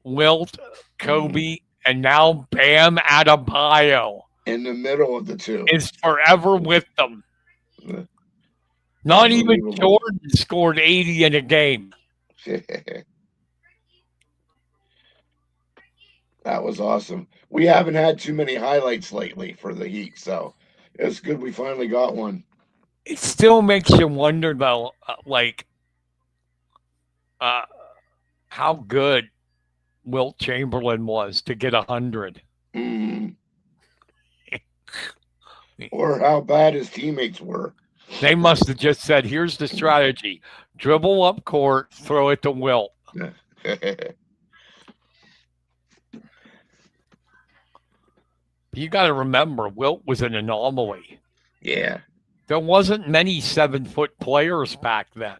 Wilt, Kobe, and now Bam Adebayo In the middle of the two. is forever with them. Not even Jordan scored 80 in a game. That was awesome. We haven't had too many highlights lately for the Heat, so it's good we finally got one. It still makes you wonder, though, how good Wilt Chamberlain was to get 100. Or how bad his teammates were. They must have just said, here's the strategy. Dribble up court, throw it to Wilt. You got to remember, Wilt was an anomaly. Yeah. There wasn't many 7-foot players back then.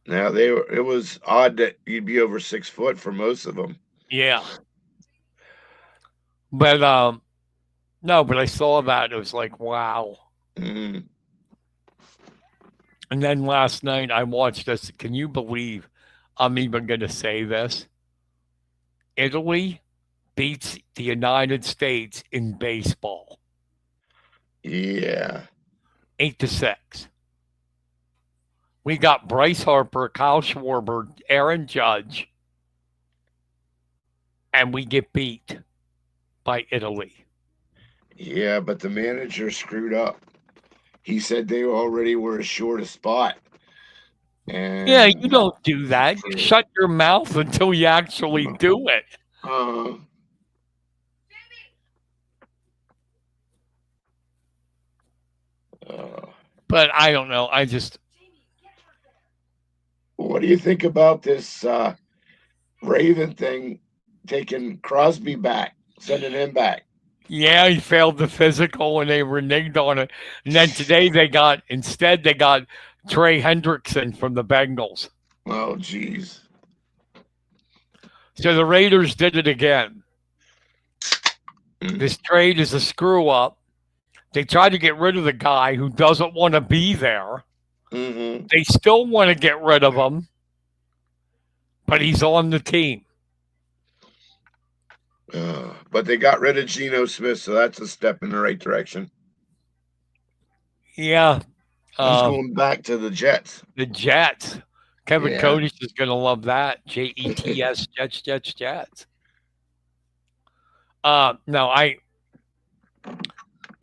Now it was odd that you'd be over 6 foot for most of them. Yeah. But no, but I saw that. It was like, wow. Mm. And then last night I watched this. Can you believe I'm even going to say this? Italy beats the United States in baseball. Yeah. 8-6. We got Bryce Harper, Kyle Schwarber, Aaron Judge, and we get beat by Italy. Yeah, but the manager screwed up. He said they already were short a spot. And yeah, you don't do that. You shut your mouth until you actually do it. But I don't know. What do you think about this Raven thing, taking Crosby back, sending him back? Yeah, he failed the physical and they reneged on it. And then today they got Trey Hendrickson from the Bengals. Oh, geez. So the Raiders did it again. This trade is a screw up. They tried to get rid of the guy who doesn't want to be there. Mm-hmm. They still want to get rid of him, but he's on the team. But they got rid of Geno Smith, so that's a step in the right direction. Yeah. He's going back to the Jets. The Jets. Kevin Yeah. Codish is going to love that. Jets, Jets. No,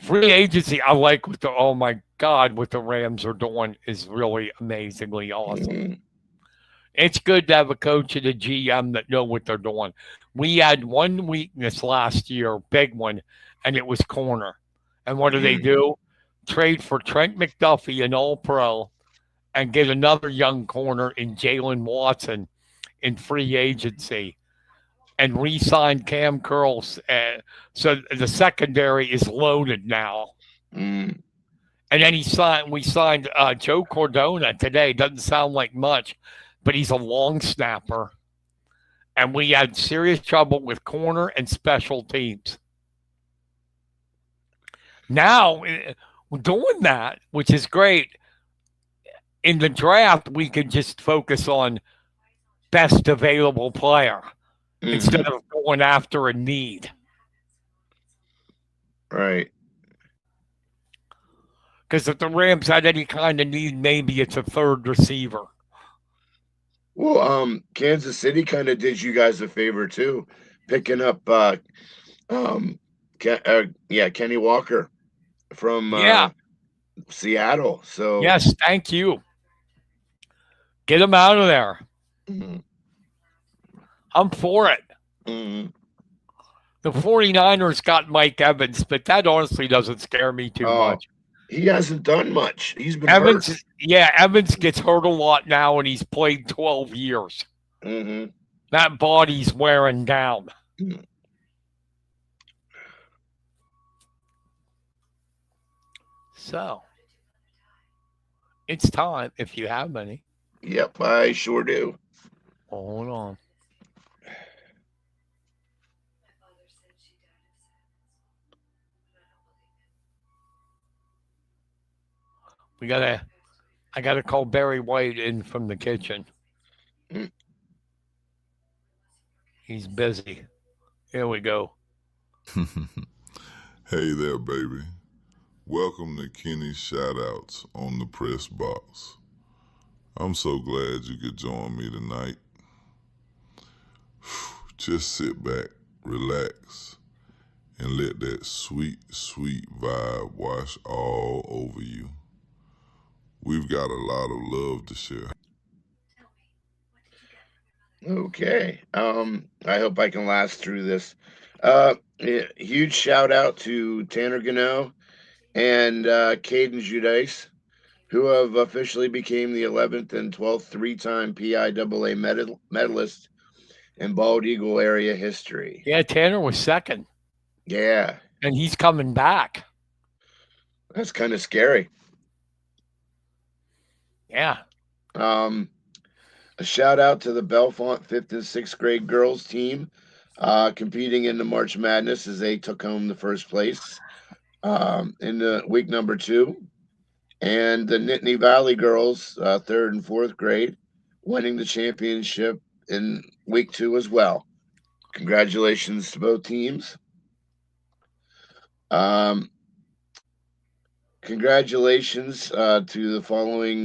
free agency, I like what oh my God, what the Rams are doing is really amazingly awesome. Mm-hmm. It's good to have a coach and a GM that know what they're doing. We had one weakness last year, big one, and it was corner. And what do they do? Trade for Trent McDuffie, an all-pro, and get another young corner in Jalen Watson in free agency, and re-sign Cam Curls. So the secondary is loaded now. Mm. And then we signed Joe Cordona today. Doesn't sound like much, but he's a long snapper. And we had serious trouble with corner and special teams. Now, we're doing that, which is great. In the draft, we can just focus on best available player instead of going after a need. Right. Because if the Rams had any kind of need, maybe it's a third receiver. Well, Kansas City kind of did you guys a favor too, picking up Kenny Walker from Seattle. So yes, thank you. Get him out of there. Mm-hmm. I'm for it. Mm-hmm. The 49ers got Mike Evans, but that honestly doesn't scare me too much. He hasn't done much. He's been Evans. hurt. Yeah, Evans gets hurt a lot now, and he's played 12 years. Mm-hmm. That body's wearing down. Mm-hmm. So, it's time if you have any. Yep, I sure do. Hold on. I gotta call Barry White in from the kitchen. He's busy. Here we go. Hey there, baby. Welcome to Kenny's Shoutouts on the Press Box. I'm so glad you could join me tonight. Just sit back, relax, and let that sweet, sweet vibe wash all over you. We've got a lot of love to share. Okay. I hope I can last through this. Huge shout out to Tanner Gano and Caden Judice, who have officially became the 11th and 12th three-time PIAA medalist in Bald Eagle area history. Yeah, Tanner was second. Yeah. And he's coming back. That's kind of scary. Yeah. A shout out to the Bellefonte 5th and 6th grade girls team competing in the March Madness as they took home the first place in the week number 2. And the Nittany Valley girls, 3rd and 4th grade, winning the championship in week 2 as well. Congratulations to both teams. Congratulations to the following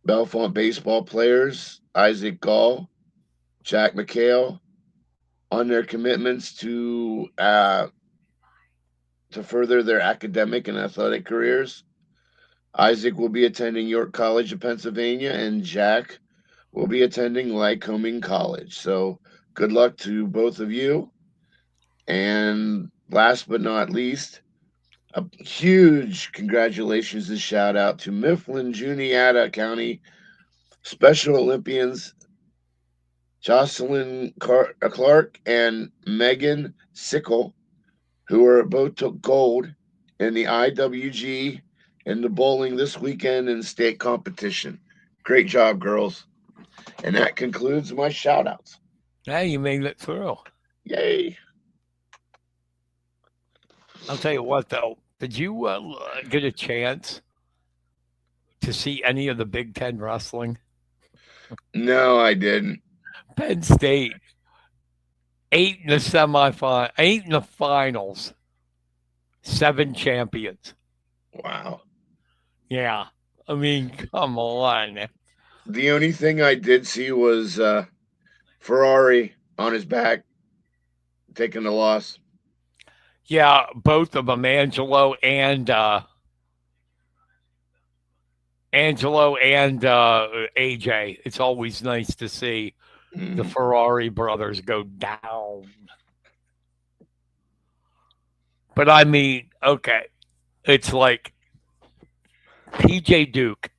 Bellefonte baseball players: Isaac Gall, Jack McHale, on their commitments to further their academic and athletic careers. Isaac will be attending York College of Pennsylvania, and Jack will be attending Lycoming College. So good luck to both of you. And last but not least, a huge congratulations and shout out to Mifflin, Juniata County Special Olympians Jocelyn Clark and Megan Sickle, who both took gold in the IWG and the bowling this weekend in state competition. Great job, girls. And that concludes my shout outs. Hey, you made it through. Yay. I'll tell you what, though. Did you get a chance to see any of the Big Ten wrestling? No, I didn't. Penn State, 8 in the semifinals, 8 in the finals, 7 champions. Wow. Yeah. I mean, come on. The only thing I did see was Ferrari on his back taking the loss. Yeah, both of them, Angelo and AJ. It's always nice to see the Mm. Ferrari brothers go down. But I mean, okay, it's like PJ Duke.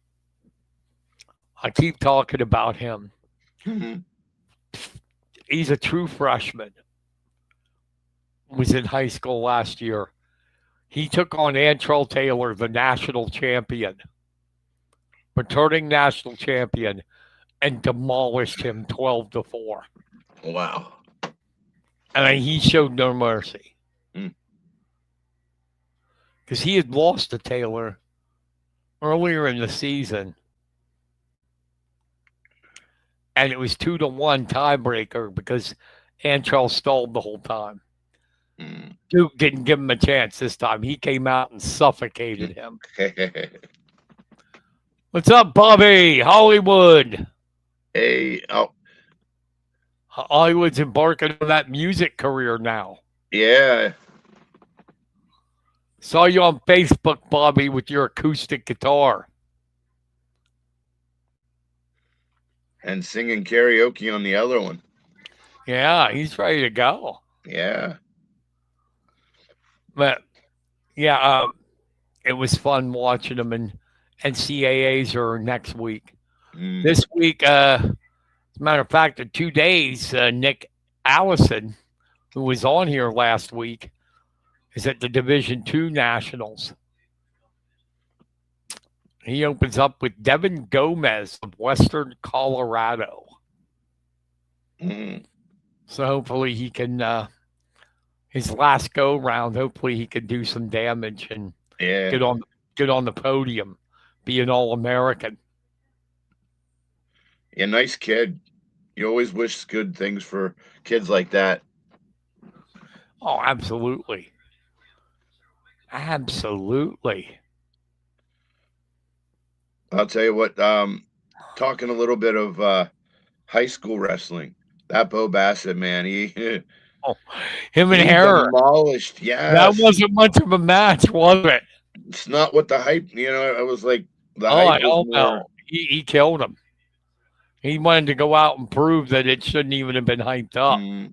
I keep talking about him. Mhm. He's a true freshman. Was in high school last year. He took on Antrell Taylor, the national champion, returning national champion, and demolished him 12-4. Wow. And he showed no mercy Mm. because he had lost to Taylor earlier in the season, and it was 2-1 tiebreaker because Antrell stalled the whole time. Mm. Duke didn't give him a chance this time. He came out and suffocated him. What's up, Bobby? Hollywood. Hey, oh, Hollywood's embarking on that music career now. yeah. Saw you on Facebook, Bobby, with your acoustic guitar. And singing karaoke on the other one. Yeah, he's ready to go. Yeah. But yeah, it was fun watching them, and NCAAs are next week. Mm. This week, as a matter of fact, in 2 days, Nick Allison, who was on here last week, is at the Division II Nationals. He opens up with Devin Gomez of Western Colorado. Mm. So hopefully he can, his last go round, hopefully he can do some damage and Yeah. get on the podium, be an All-American. Yeah, nice kid. You always wish good things for kids like that. Oh, absolutely. Absolutely. I'll tell you what, talking a little bit of high school wrestling. That Bo Bassett, man, he Oh, him and he Harris. demolished. That Yes. wasn't much of a match, was it? It's not what the hype, it was like the Oh, I hype was don't more. know. He killed him. He wanted to go out and prove that it shouldn't even have been hyped up. Mm.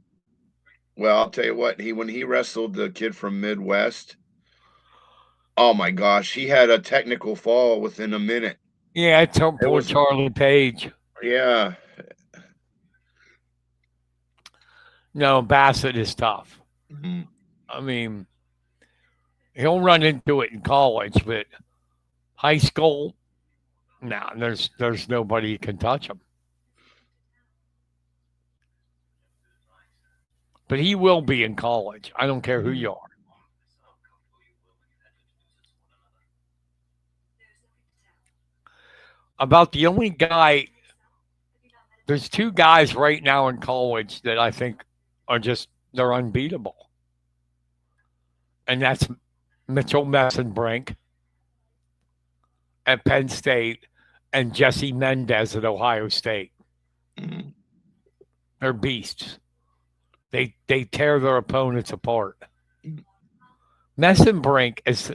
Well, I'll tell you what, when he wrestled the kid from Midwest, oh my gosh, he had a technical fall within a minute. Yeah, it's poor was- Charlie Page. Yeah. No, Bassett is tough. Mhm. I mean, he'll run into it in college, but high school, no, there's nobody who can touch him. But he will be in college. I don't care who you are. About the only guy, there's 2 guys right now in college that I think are they're unbeatable. And that's Mitchell Messenbrink at Penn State and Jesse Mendez at Ohio State. Mhm. They're beasts. They tear their opponents apart. Messenbrink is,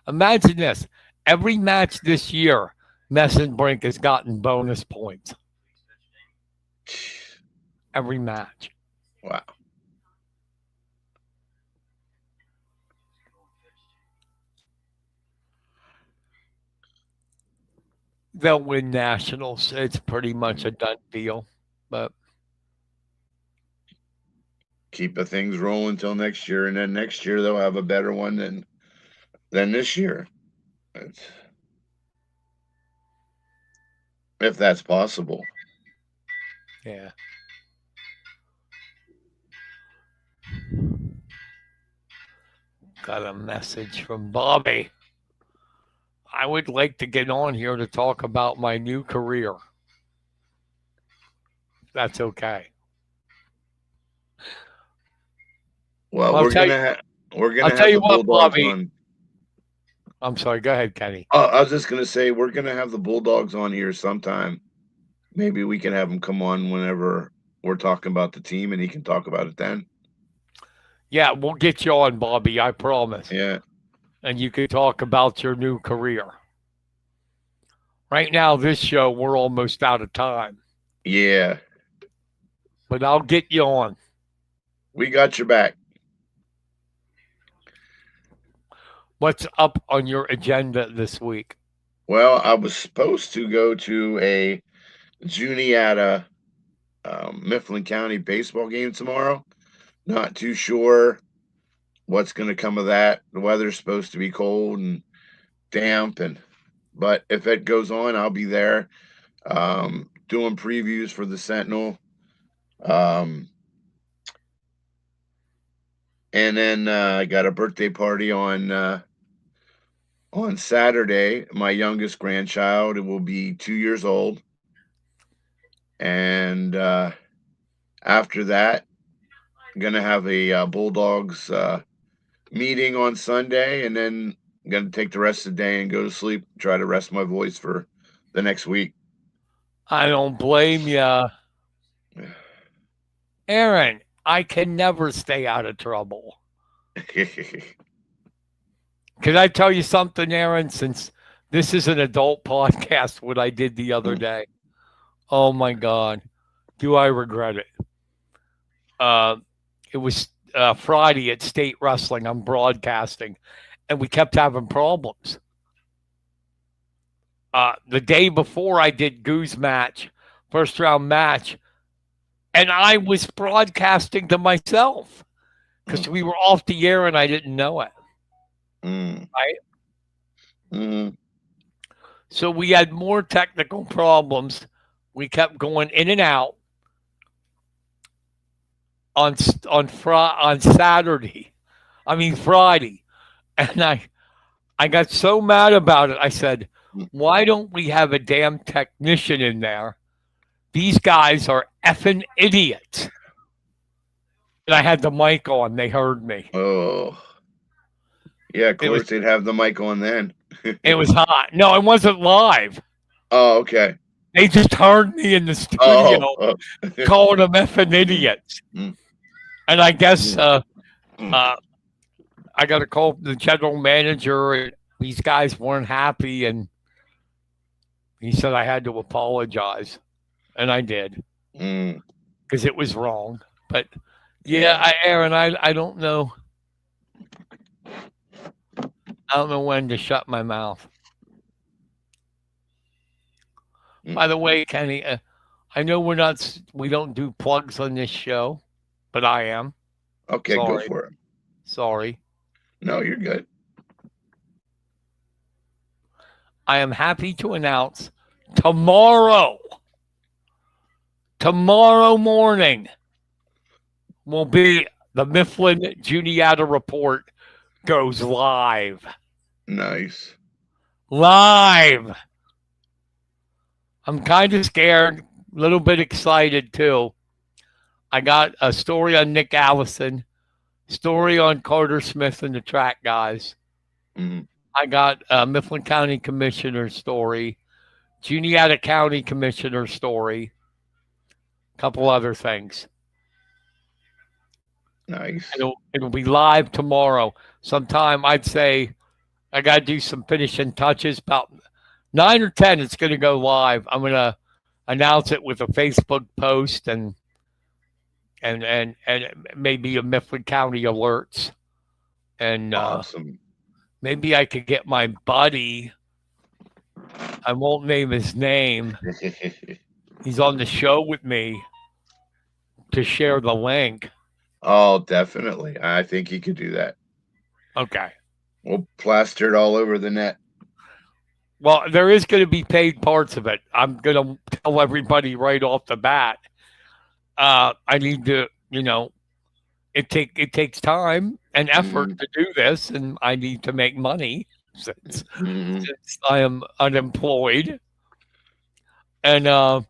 imagine this, every match this year, Messenbrink has gotten bonus points. Every match. Wow. They'll win nationals. It's pretty much a done deal. But Keep the things rolling till next year, and then next year they'll have a better one than this year. If that's possible. yeah. Got a message from Bobby. I would like to get on here to talk about my new career. That's okay. Well, I'll we're tell gonna you- have I'll tell you the what, Bulldogs Bobby. on. I'm sorry. Go ahead, Kenny. I was just gonna say we're gonna have the Bulldogs on here sometime. Maybe we can have him come on whenever we're talking about the team, and he can talk about it then. Yeah, we'll get you on, Bobby. I promise. Yeah. And you can talk about your new career. Right now, this show, we're almost out of time. Yeah. But I'll get you on. We got your back. What's up on your agenda this week? Well, I was supposed to go to a Juniata Mifflin County baseball game tomorrow. Not too sure what's going to come of that. The weather's supposed to be cold and damp, but if it goes on, I'll be there doing previews for the Sentinel. And then I got a birthday party on Saturday. My youngest grandchild will be 2 years old. And after that, I'm going to have a Bulldogs meeting on Sunday, and then I'm going to take the rest of the day and go to sleep, try to rest my voice for the next week. I don't blame you. Aaron, I can never stay out of trouble. Can I tell you something, Aaron, since this is an adult podcast, what I did the other day? Oh, my God. Do I regret it? It was Friday at State Wrestling. I'm broadcasting, and we kept having problems. The day before I did Goose match, first round match, and I was broadcasting to myself because we were off the air and I didn't know it. Right? So we had more technical problems. We kept going in and out on Saturday. I mean Friday, and I got so mad about it. I said, "Why don't we have a damn technician in there? These guys are effing idiots." And I had the mic on. They heard me. Oh, yeah. Of course, they'd have the mic on then. It was hot. No, it wasn't live. Oh, okay. They just heard me in the studio calling them effing idiots. And I guess I got a call from the general manager. And these guys weren't happy, and he said I had to apologize, and I did because it was wrong. But yeah, Aaron, I don't know. I don't know when to shut my mouth. By the way, Kenny, I know we don't do plugs on this show, but I am. Okay, Sorry. Go for it. Sorry. No, you're good. I am happy to announce tomorrow morning will be the Mifflin Juniata Report goes live. Nice. Live. I'm kind of scared, a little bit excited too. I got a story on Nick Allison, story on Carter Smith and the track guys. I got a Mifflin County Commissioner story, Juniata County Commissioner story, a couple other things. Nice. It'll be live tomorrow. Sometime I'd say I got to do some finishing touches. About 9 or 10, it's going to go live. I'm going to announce it with a Facebook post and maybe a Mifflin County alerts. And awesome. Maybe I could get my buddy. I won't name his name. He's on the show with me to share the link. Oh, definitely. I think he could do that. Okay. We'll plaster it all over the net. Well, there is going to be paid parts of it. I'm going to tell everybody right off the bat. I need to, it takes time and effort to do this, and I need to make money since I am unemployed. And I'm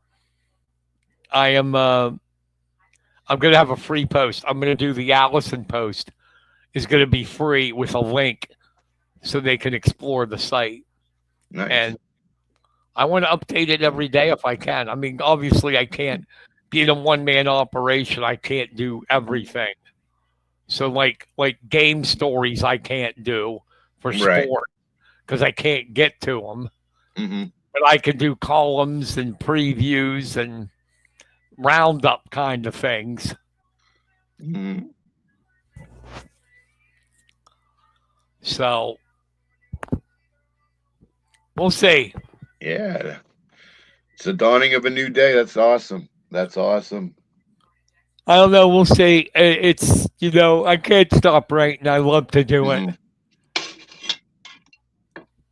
going to have a free post. I'm going to do the Allison post. Is going to be free with a link so they can explore the site. Nice. And I want to update it every day if I can. I mean, obviously, I can't, being a one-man operation, I can't do everything. So, like game stories, I can't do for Right. sport because I can't get to them. Mm-hmm. But I can do columns and previews and roundup kind of things. Mm-hmm. So we'll see. Yeah. It's the dawning of a new day. That's awesome. That's awesome. I don't know. We'll see. It's, I can't stop writing. I love to do it. Mhm.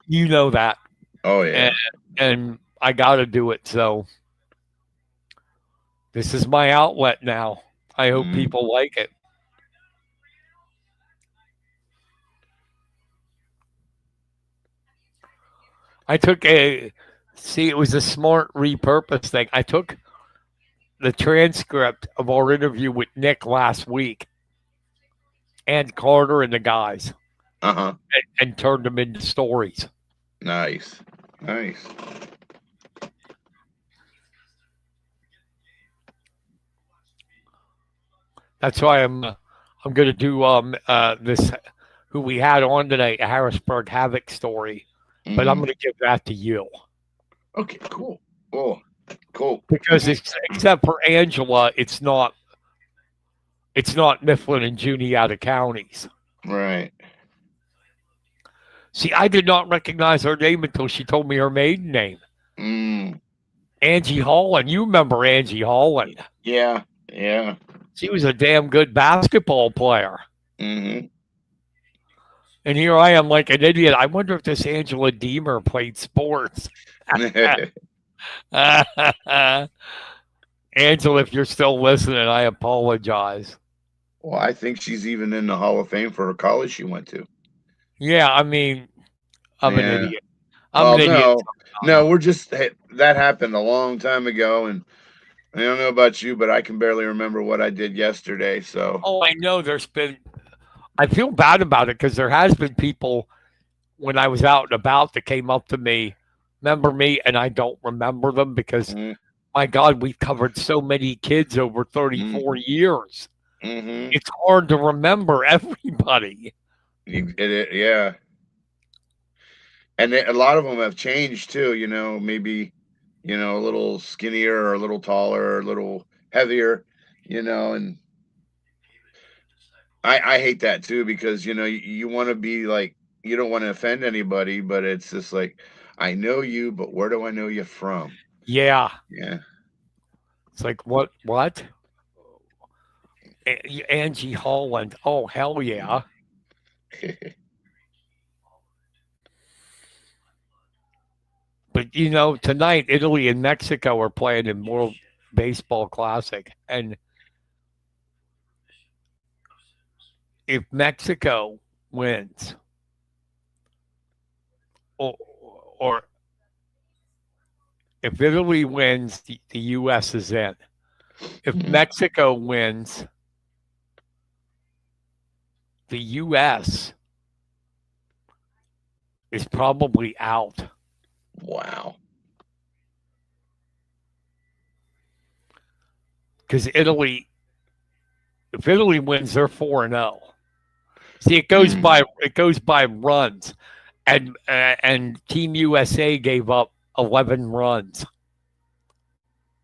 You know that. Oh yeah. And I got to do it. So this is my outlet now. I hope Mhm. people like it. I took it was a smart repurpose thing. I took the transcript of our interview with Nick last week and Carter and the guys Uh-huh. and turned them into stories. Nice. Nice. That's why I'm going to do this who we had on today, a Harrisburg Havoc story, but I'm Mhm. going to give that to you Okay, cool. Oh, cool. because except for Angela, it's not Mifflin and Juniata counties. Right. See, I did not recognize her name until she told me her maiden name, Mm. Angie Holland. You remember Angie Holland? Yeah. Yeah. She was a damn good basketball player. Mm-hmm. And here I am like an idiot. I wonder if this Angela Deamer played sports. Angela, if you're still listening, I apologize. Well, I think she's even in the Hall of Fame for her college she went to. Yeah, I mean, I'm an Yeah. idiot. I'm Well, an idiot. no, we're just that happened a long time ago, and I don't know about you, but I can barely remember what I did yesterday. So, Oh, I know I feel bad about it because there has been people when I was out and about that came up to me, remember me, and I don't remember them because, mm-hmm. my God, we've covered so many kids over 34 years. Mm-hmm. It's hard to remember everybody. Yeah, and a lot of them have changed too. Maybe a little skinnier or a little taller or a little heavier. And I hate that too because you want to be like you don't want to offend anybody, but it's just like I know you, but where do I know you from? Yeah. Yeah. It's like, what? Angie Holland. Oh, hell yeah. But, tonight, Italy and Mexico are playing in World Baseball Classic. And if Mexico wins, or if Italy wins, the U.S. is in. If Mexico wins, the U.S. is probably out. Wow. Because if Italy wins, they're 4-0. See, it goes by runs, and Team USA gave up 11 runs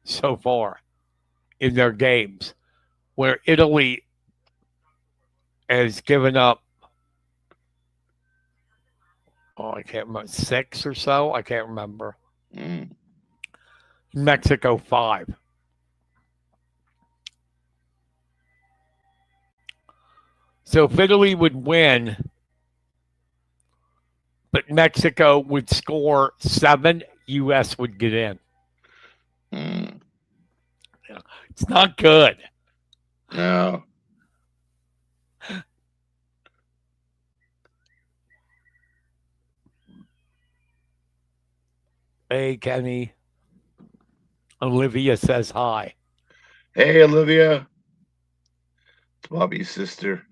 so far in their games, where Italy has given up, I can't remember, 6 or so. I can't remember. Mexico 5. So if Italy would win, but Mexico would score 7, U.S. would get in. It's not good. No. Hey, Kenny. Olivia says hi. Hey, Olivia. It's Bobby's sister.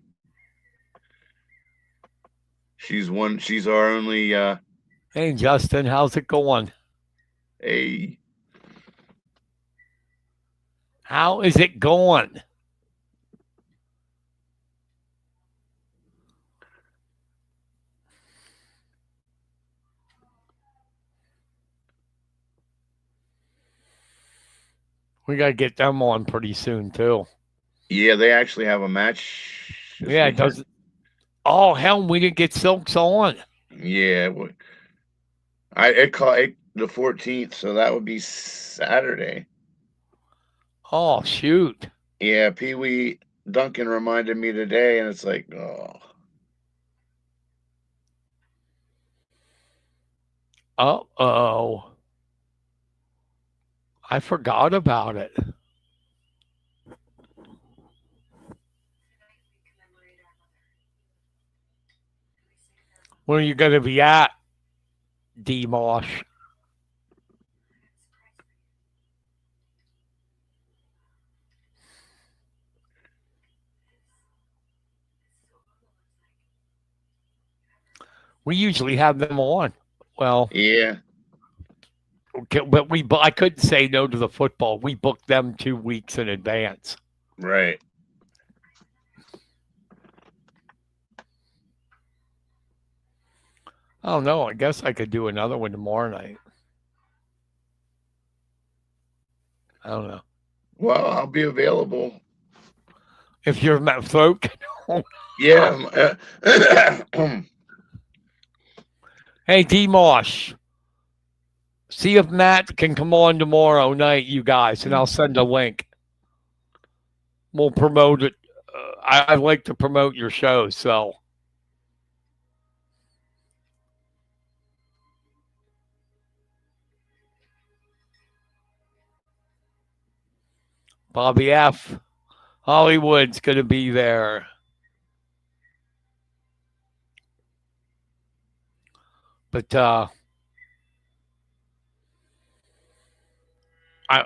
She's one. She's our only. Hey, Justin, how's it going? A. How is it going? We got to get them on pretty soon, too. Yeah, they actually have a match. Yeah, it does. Oh, hell, we didn't get Silks on. Yeah, it caught the 14th, so that would be Saturday. Oh, shoot. Yeah, Pee Wee Duncan reminded me today, and it's like, oh. Uh-oh. I forgot about it. Where are you going to be at, D-Mosh? We usually have them on. Well, yeah. Okay, but I couldn't say no to the football. We booked them 2 weeks in advance. Right. Oh no, I guess I could do another one tomorrow night. I don't know. Well, I'll be available. If you're folk. Yeah. Hey, D-Mosh. See if Matt can come on tomorrow night, you guys, and I'll send a link. We'll promote it. I like to promote your show, so. Bobby F. Hollywood's going to be there. But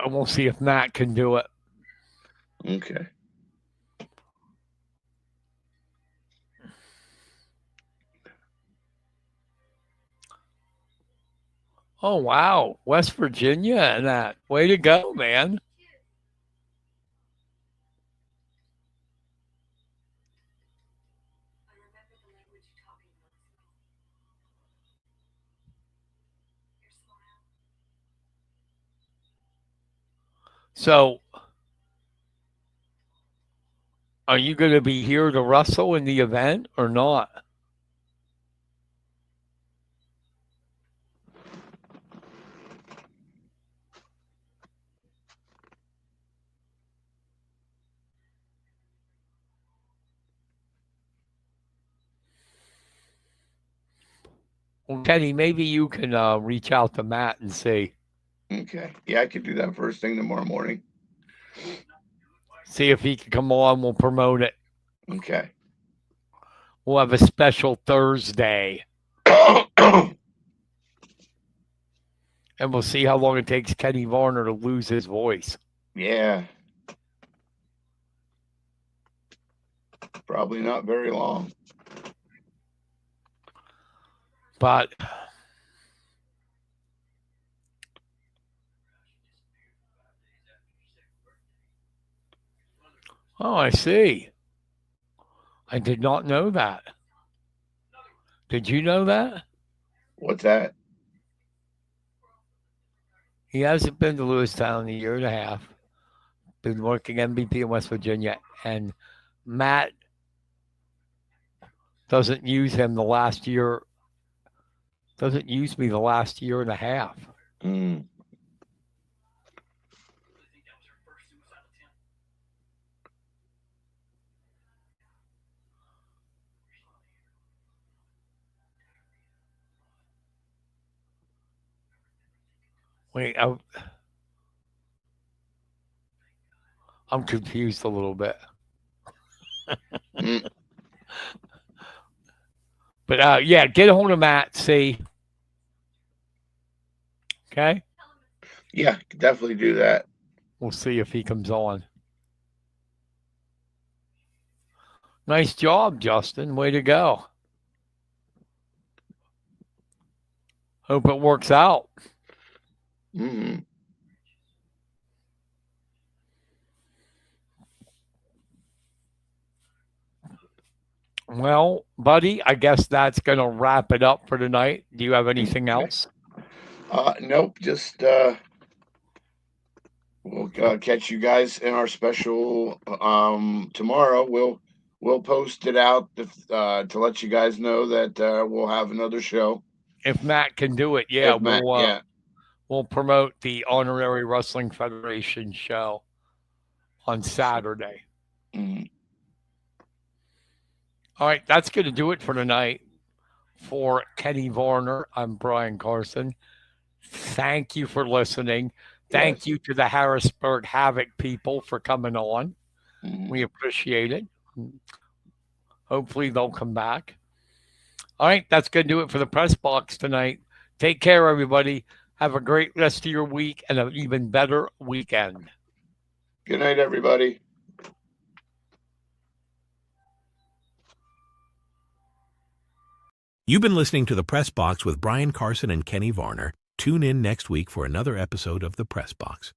we'll see if Matt can do it. Okay. Oh, wow. West Virginia and that. Way to go, man. So, are you going to be here to wrestle in the event or not? Well, Kenny, maybe you can reach out to Matt and see. Okay. Yeah, I could do that first thing tomorrow morning. See if he can come on. We'll promote it. Okay. We'll have a special Thursday. And we'll see how long it takes Kenny Varner to lose his voice. Yeah. Probably not very long. But oh, I see. I did not know that. Did you know that? What's that? He hasn't been to Lewistown in a year and a half. Been working MVP in West Virginia, and Matt doesn't use him the last year. Doesn't use me the last year and a half. Mm. Wait, I'm confused a little bit. But yeah, get a hold of Matt. See. Okay. Yeah, definitely do that. We'll see if he comes on. Nice job, Justin. Way to go. Hope it works out. Hmm. Well, buddy, I guess that's going to wrap it up for tonight. Do you have anything Okay. else? Nope. Just we'll catch you guys in our special tomorrow. We'll post it out to let you guys know that we'll have another show. If Matt can do it, yeah, If Matt, yeah. we'll promote the Honorary Wrestling Federation show on Saturday. Mhm. All right, that's going to do it for tonight. For Kenny Varner, I'm Brian Carson. Thank you for listening. Thank Yes. you to the Harrisburg Havoc people for coming on. Mhm. We appreciate it. Hopefully, they'll come back. All right, that's going to do it for the press box tonight. Take care, everybody. Have a great rest of your week and an even better weekend. Good night, everybody. You've been listening to The Press Box with Brian Carson and Kenny Varner. Tune in next week for another episode of The Press Box.